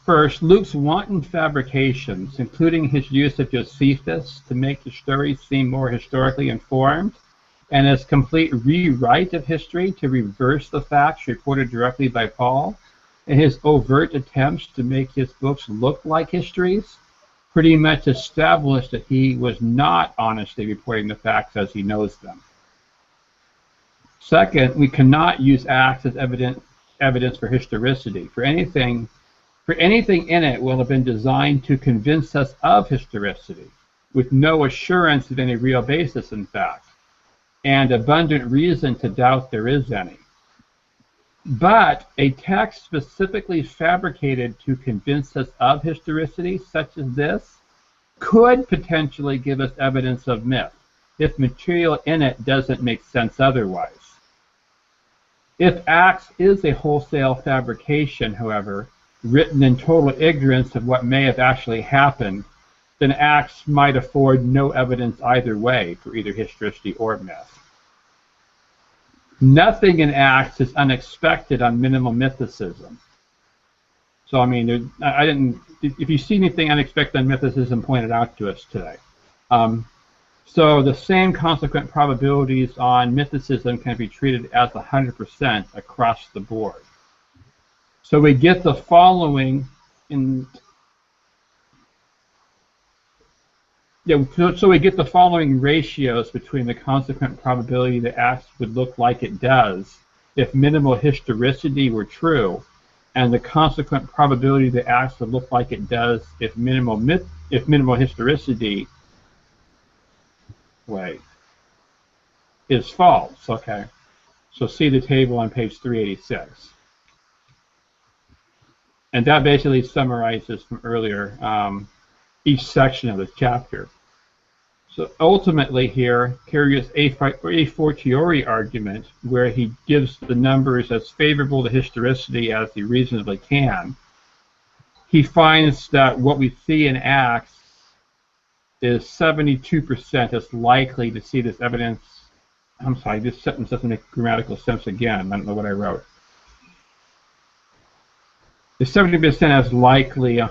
S2: First, Luke's wanton fabrications, including his use of Josephus to make the stories seem more historically informed, and his complete rewrite of history to reverse the facts reported directly by Paul, and his overt attempts to make his books look like histories, pretty much established that he was not honestly reporting the facts as he knows them. Second, we cannot use Acts as evidence for historicity. For anything in it will have been designed to convince us of historicity, with no assurance of any real basis in fact, and abundant reason to doubt there is any. But a text specifically fabricated to convince us of historicity, such as this, could potentially give us evidence of myth, if material in it doesn't make sense otherwise. If Acts is a wholesale fabrication, however, written in total ignorance of what may have actually happened, then Acts might afford no evidence either way for either historicity or myth. Nothing in Acts is unexpected on minimal mythicism. So, I mean, I didn't. If you see anything unexpected on mythicism, point it out to us today. So the same consequent probabilities on mythicism can be treated as 100% across the board. So we get the following in. Yeah, so we get the following ratios between the consequent probability that Acts would look like it does if minimal historicity were true, and the consequent probability that Acts would look like it does if minimal historicity is false. Okay, so see the table on page 386, and that basically summarizes from earlier each section of the chapter. So ultimately here, Carrier's a fortiori argument, where he gives the numbers as favorable to historicity as he reasonably can, he finds that what we see in Acts is 72% as likely to see this evidence. I'm sorry, this sentence doesn't make grammatical sense again. I don't know what I wrote. Is 70% as likely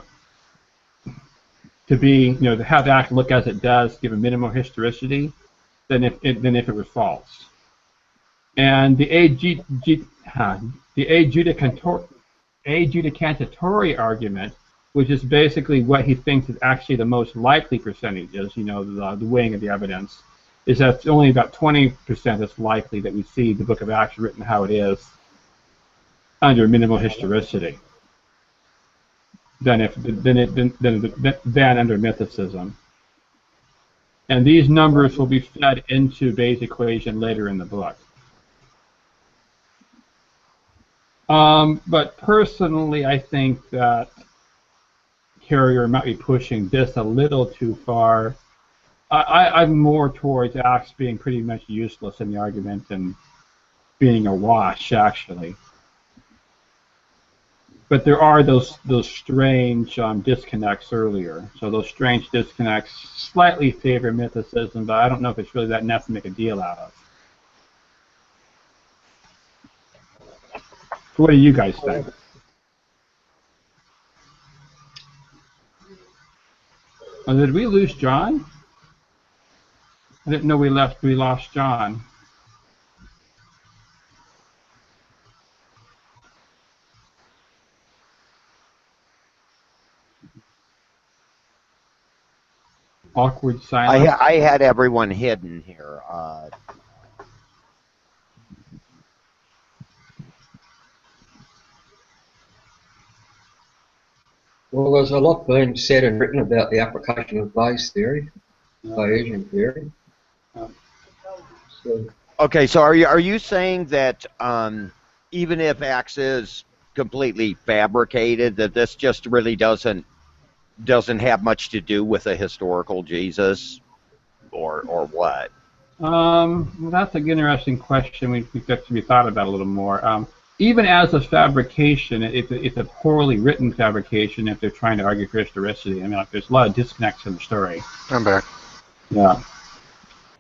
S2: to be, to have the act look as it does, given minimal historicity, than if it was false. And the adjudicatory argument, which is basically what he thinks is actually the most likely percentages, the weighing of the evidence, is that it's only about 20% as likely that we see the Book of Acts written how it is under minimal historicity than under mythicism. And these numbers will be fed into Bayes' equation later in the book. But personally, I think that Carrier might be pushing this a little too far. I'm more towards Acts being pretty much useless in the argument and being a wash, actually. But there are those strange disconnects earlier. So those strange disconnects slightly favor mythicism, but I don't know if it's really that enough to make a deal out of. So what do you guys think? Oh, did we lose John? I didn't know we lost John. Awkward silence.
S3: I had everyone hidden here.
S4: Well, there's a lot being said and written about the application of Bayes' theory, Bayesian theory.
S3: Okay, so are you saying that even if Acts is completely fabricated, that this just really doesn't have much to do with a historical Jesus, or what?
S2: That's an interesting question. We've got to be thought about a little more. Even as a fabrication, it's a poorly written fabrication if they're trying to argue for historicity. I mean, there's a lot of disconnects in the story.
S1: I'm back.
S2: Yeah.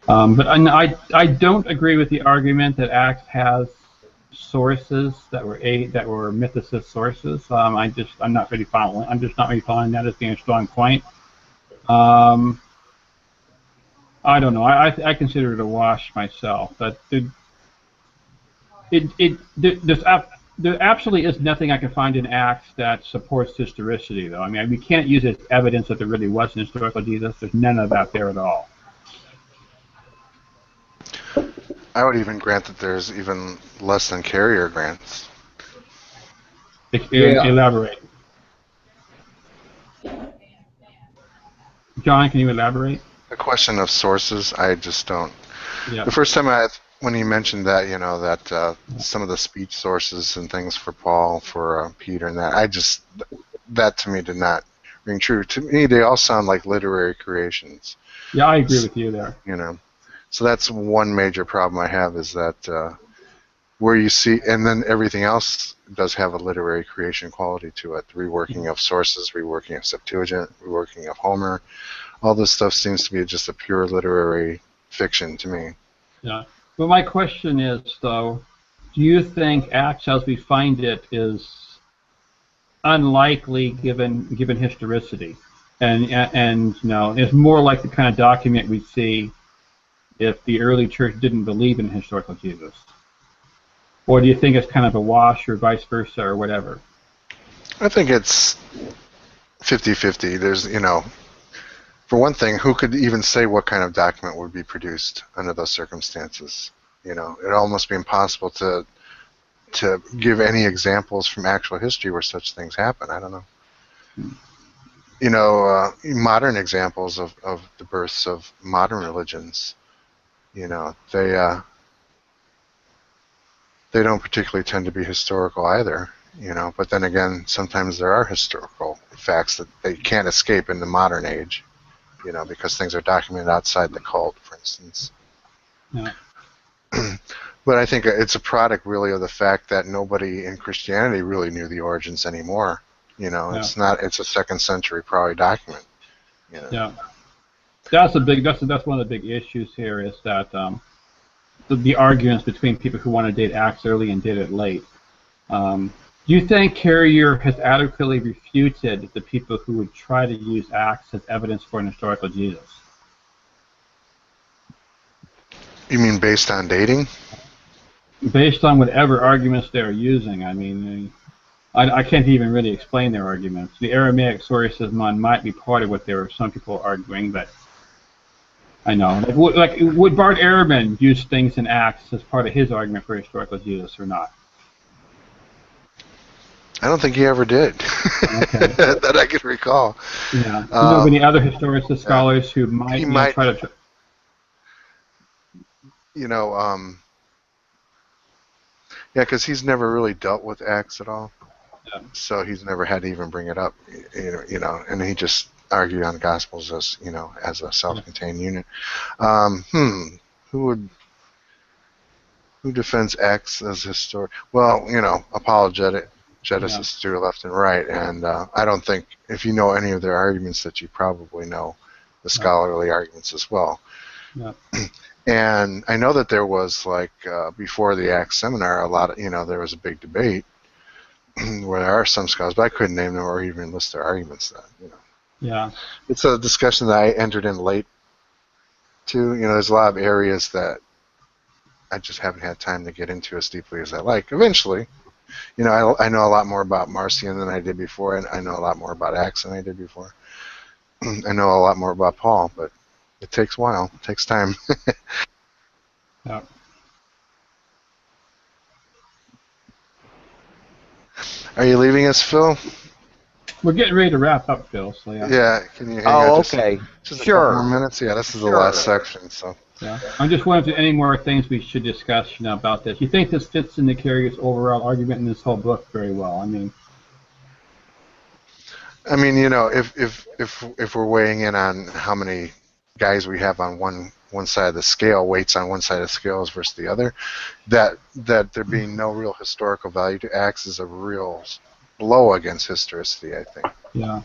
S2: But I don't agree with the argument that Acts has sources that were mythicist sources. I'm just not really following that as being a strong point. I don't know. I consider it a wash myself. But there absolutely is nothing I can find in Acts that supports historicity, though. I mean, we can't use it as evidence that there really was an historical Jesus. There's none of that there at all.
S1: I would even grant that there's even less than Carrier grants.
S2: Elaborate. John, can you elaborate?
S1: The question of sources, I just don't.
S2: Yeah.
S1: The first time when he mentioned that, that some of the speech sources and things for Paul, for Peter, and that to me did not ring true. To me, they all sound like literary creations.
S2: Yeah, I agree with you there.
S1: So that's one major problem I have, is that where you see, and then everything else does have a literary creation quality to it. Reworking of sources, reworking of Septuagint, reworking of Homer. All this stuff seems to be just a pure literary fiction to me.
S2: Yeah. But my question is, though, do you think Acts as we find it is unlikely given historicity, and is more like the kind of document we see if the early church didn't believe in historical Jesus, or do you think it's kind of a wash, or vice versa, or whatever?
S1: I think it's 50-50. There's, for one thing, who could even say what kind of document would be produced under those circumstances? It'd almost be impossible to give any examples from actual history where such things happen. I don't know. Modern examples of the births of modern religions, they don't particularly tend to be historical either. But then again, sometimes there are historical facts that they can't escape in the modern age, because things are documented outside the cult, for instance.
S2: Yeah.
S1: But I think it's a product really of the fact that nobody in Christianity really knew the origins anymore. It's a second century probably document.
S2: Yeah. That's one of the big issues here, is that the arguments between people who want to date Acts early and date it late. Do you think Carrier has adequately refuted the people who would try to use Acts as evidence for an historical Jesus?
S1: You mean based on dating?
S2: Based on whatever arguments they're using. I mean, I can't even really explain their arguments. The Aramaic sources might be part of what some people are arguing, but I know. Would Bart Ehrman use things in Acts as part of his argument for historical Jesus or not?
S1: I don't think he ever did,
S2: okay.
S1: that I can recall.
S2: Yeah. Do you know of any other historical scholars who might try to...
S1: Yeah, because he's never really dealt with Acts at all.
S2: Yeah.
S1: So he's never had to even bring it up, and he just argued on Gospels as, as a self-contained unit. Who defends Acts as historic? Well, apologetics through left and right, and I don't think, if you know any of their arguments, that you probably know the scholarly arguments as well.
S2: Yeah.
S1: And I know that there was, before the Acts seminar, a lot of, there was a big debate where there are some scholars, but I couldn't name them or even list their arguments then,
S2: Yeah.
S1: It's a discussion that I entered in late to. There's a lot of areas that I just haven't had time to get into as deeply as I like. Eventually, I know a lot more about Marcion than I did before, and I know a lot more about Acts than I did before. I know a lot more about Paul, but it takes a while. It takes time.
S2: Yeah.
S1: Are you leaving us, Phil?
S2: We're getting ready to wrap up, Phil. So yeah.
S1: Yeah. Can you hang on
S3: okay.
S1: Just
S3: sure.
S1: a couple more minutes? Yeah, this is the last section. So.
S2: Yeah. I'm just wondering if there are any more things we should discuss about this. You think this fits into Carrier's overall argument in this whole book very well? I mean,
S1: if we're weighing in on how many guys we have on one side of the scale, weights on one side of the scales versus the other, that there being no real historical value to Acts is a real blow against historicity, I think.
S2: Yeah.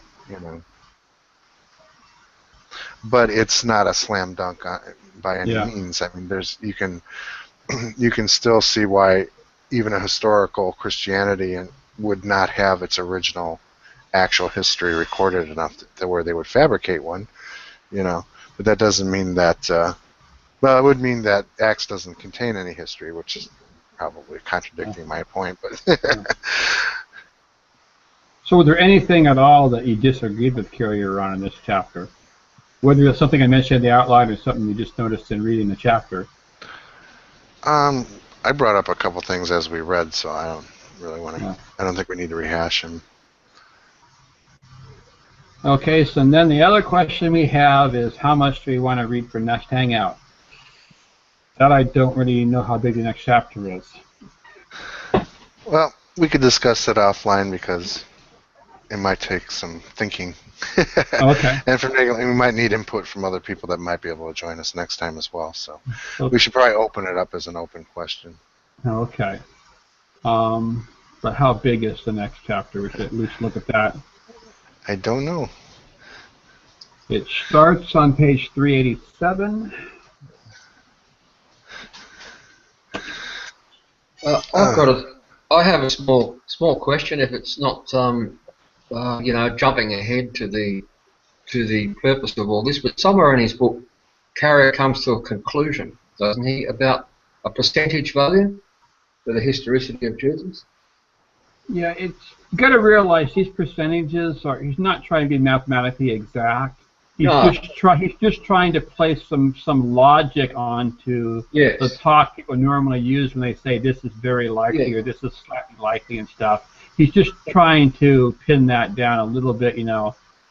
S1: But it's not a slam dunk by any means. I mean, you can still see why even a historical Christianity would not have its original actual history recorded enough to where they would fabricate one, But that doesn't mean that. Well, it would mean that Acts doesn't contain any history, which is probably contradicting my point. But
S2: so, was there anything at all that you disagreed with Carrier on in this chapter? Whether it's something I mentioned in the outline or something you just noticed in reading the chapter?
S1: I brought up a couple things as we read, so I don't really want to. Yeah. I don't think we need to rehash them.
S2: Okay, so then the other question we have is, how much do we want to read for next Hangout? That I don't really know how big the next chapter is.
S1: Well, we could discuss it offline because it might take some thinking.
S2: Okay.
S1: And we might need input from other people that might be able to join us next time as well. So we should probably open it up as an open question.
S2: Okay. But how big is the next chapter? We should at least look at that.
S1: I don't know.
S2: It starts on page 387.
S4: I have a small question. If it's not, jumping ahead to the purpose of all this, but somewhere in his book, Carrier comes to a conclusion, doesn't he, about a percentage value for the historicity of Jesus?
S2: Yeah, you got to realize these percentages are. He's not trying to be mathematically exact. He's
S4: No.
S2: just trying to place some logic onto
S4: Yes.
S2: the talk people normally use when they say this is very likely
S4: Yeah.
S2: or this is slightly likely and stuff. He's just trying to pin that down a little bit,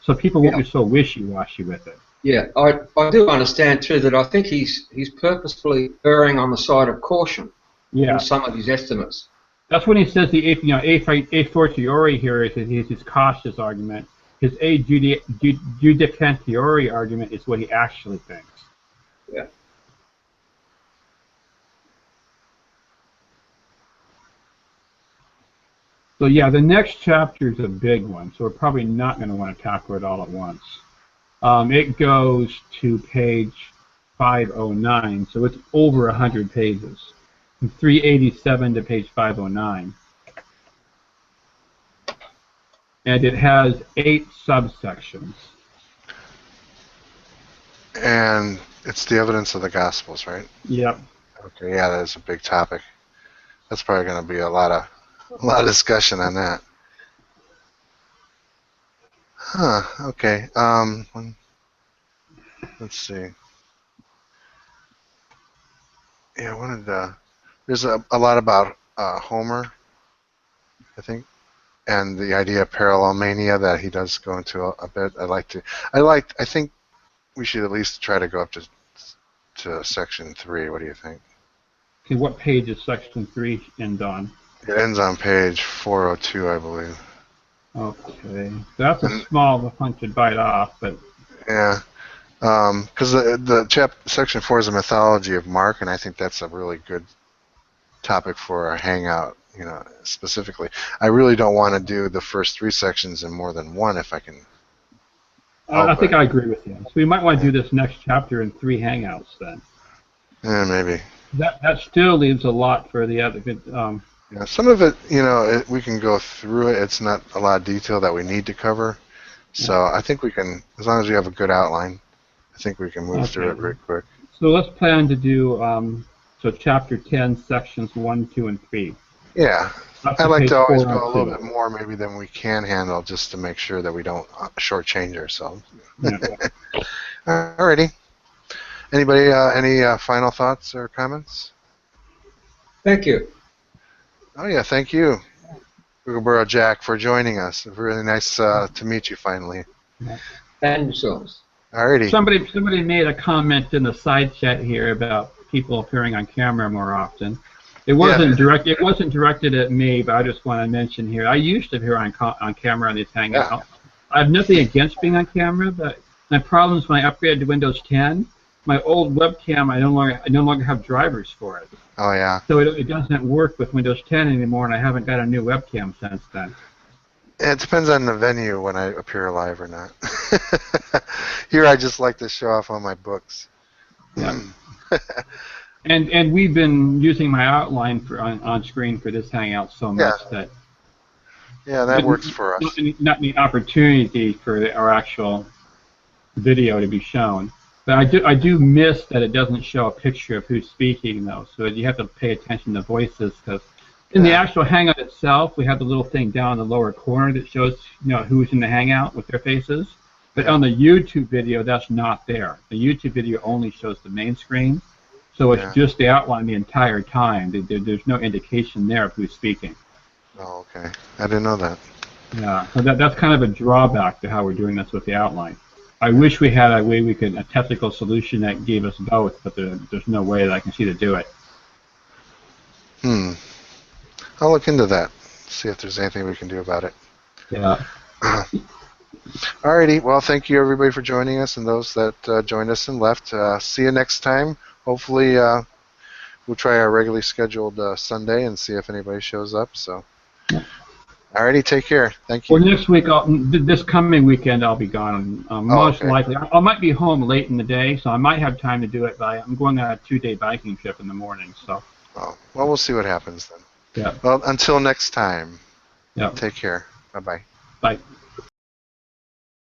S2: so people won't be so wishy-washy with it.
S4: Yeah, I do understand too that I think he's purposefully erring on the side of caution
S2: Yeah.
S4: in some of his estimates.
S2: That's when he says the a fortiori here is his cautious argument. His a judicantiori argument is what he actually thinks.
S4: Yeah.
S2: So yeah, the next chapter is a big one, so we're probably not going to want to tackle it all at once. It goes to page 509, so it's over 100 pages, from 387 to page 509. And it has 8 subsections.
S1: And it's the evidence of the Gospels, right?
S2: Yep.
S1: Okay, yeah, that's a big topic. That's probably going to be a lot of discussion on that. Huh. Okay. Let's see. Yeah, I wanted. There's a lot about Homer, I think, and the idea of parallel mania that he does go into a bit. I think we should at least try to go up to section 3. What do you think?
S2: Okay, what page is section 3 end on?
S1: It ends on page 402, I believe.
S2: Okay, that's a small bunch to bite off, but
S1: yeah, because the section 4 is a mythology of Mark, and I think that's a really good topic for our hangout. Specifically, I really don't want to do the first 3 sections in more than one if I can.
S2: I think I agree with you. So we might want to do this next chapter in 3 hangouts then.
S1: Yeah, maybe.
S2: That still leaves a lot for the other.
S1: Yeah, some of it, we can go through it. It's not a lot of detail that we need to cover. So I think we can, as long as we have a good outline, I think we can move through it very quick.
S2: So let's plan to do chapter 10, sections 1, 2, and 3.
S1: Yeah. I like to always go a little
S2: 402.
S1: bit more maybe than we can handle just to make sure that we don't shortchange ourselves.
S2: Yeah.
S1: Alrighty. Anybody, any final thoughts or comments?
S4: Thank you.
S1: Oh yeah, thank you, Kookaburra Jack, for joining us. Really nice to meet you finally.
S4: And yourselves.
S1: Alrighty.
S2: Somebody made a comment in the side chat here about people appearing on camera more often. It wasn't It wasn't directed at me, but I just want to mention here. I used to appear on camera on these hangouts. Yeah. I have nothing against being on camera, but my problem is when I upgraded to Windows 10, my old webcam I no longer have drivers for it.
S1: Oh yeah.
S2: So it doesn't work with Windows 10 anymore, and I haven't got a new webcam since then.
S1: It depends on the venue when I appear live or not. Here I just like to show off all my books.
S2: Yeah. And we've been using my outline on screen for this hangout so much that.
S1: Yeah, that works for us.
S2: Not any opportunity for our actual video to be shown. But I do miss that it doesn't show a picture of who's speaking, though. So you have to pay attention to voices, because in the actual Hangout itself, we have the little thing down in the lower corner that shows who's in the Hangout with their faces. But on the YouTube video, that's not there. The YouTube video only shows the main screen, so it's just the outline the entire time. There's no indication there of who's speaking.
S1: Oh, okay. I didn't know that.
S2: Yeah, so that's kind of a drawback to how we're doing this with the outline. I wish we had a technical solution that gave us both, but there's no way that I can see to do it.
S1: I'll look into that. See if there's anything we can do about it.
S2: Yeah.
S1: Alrighty. Well, thank you everybody for joining us, and those that joined us and left. See you next time. Hopefully, we'll try our regularly scheduled Sunday and see if anybody shows up. So. Alrighty, take care. Thank you.
S2: Well, next week, this coming weekend, I'll be gone. Most likely, I might be home late in the day, so I might have time to do it. But I'm going on a 2-day biking trip in the morning, so
S1: Well, we'll see what happens then.
S2: Yeah.
S1: Well, until next time.
S2: Yeah.
S1: Take care. Bye-bye.
S2: Bye.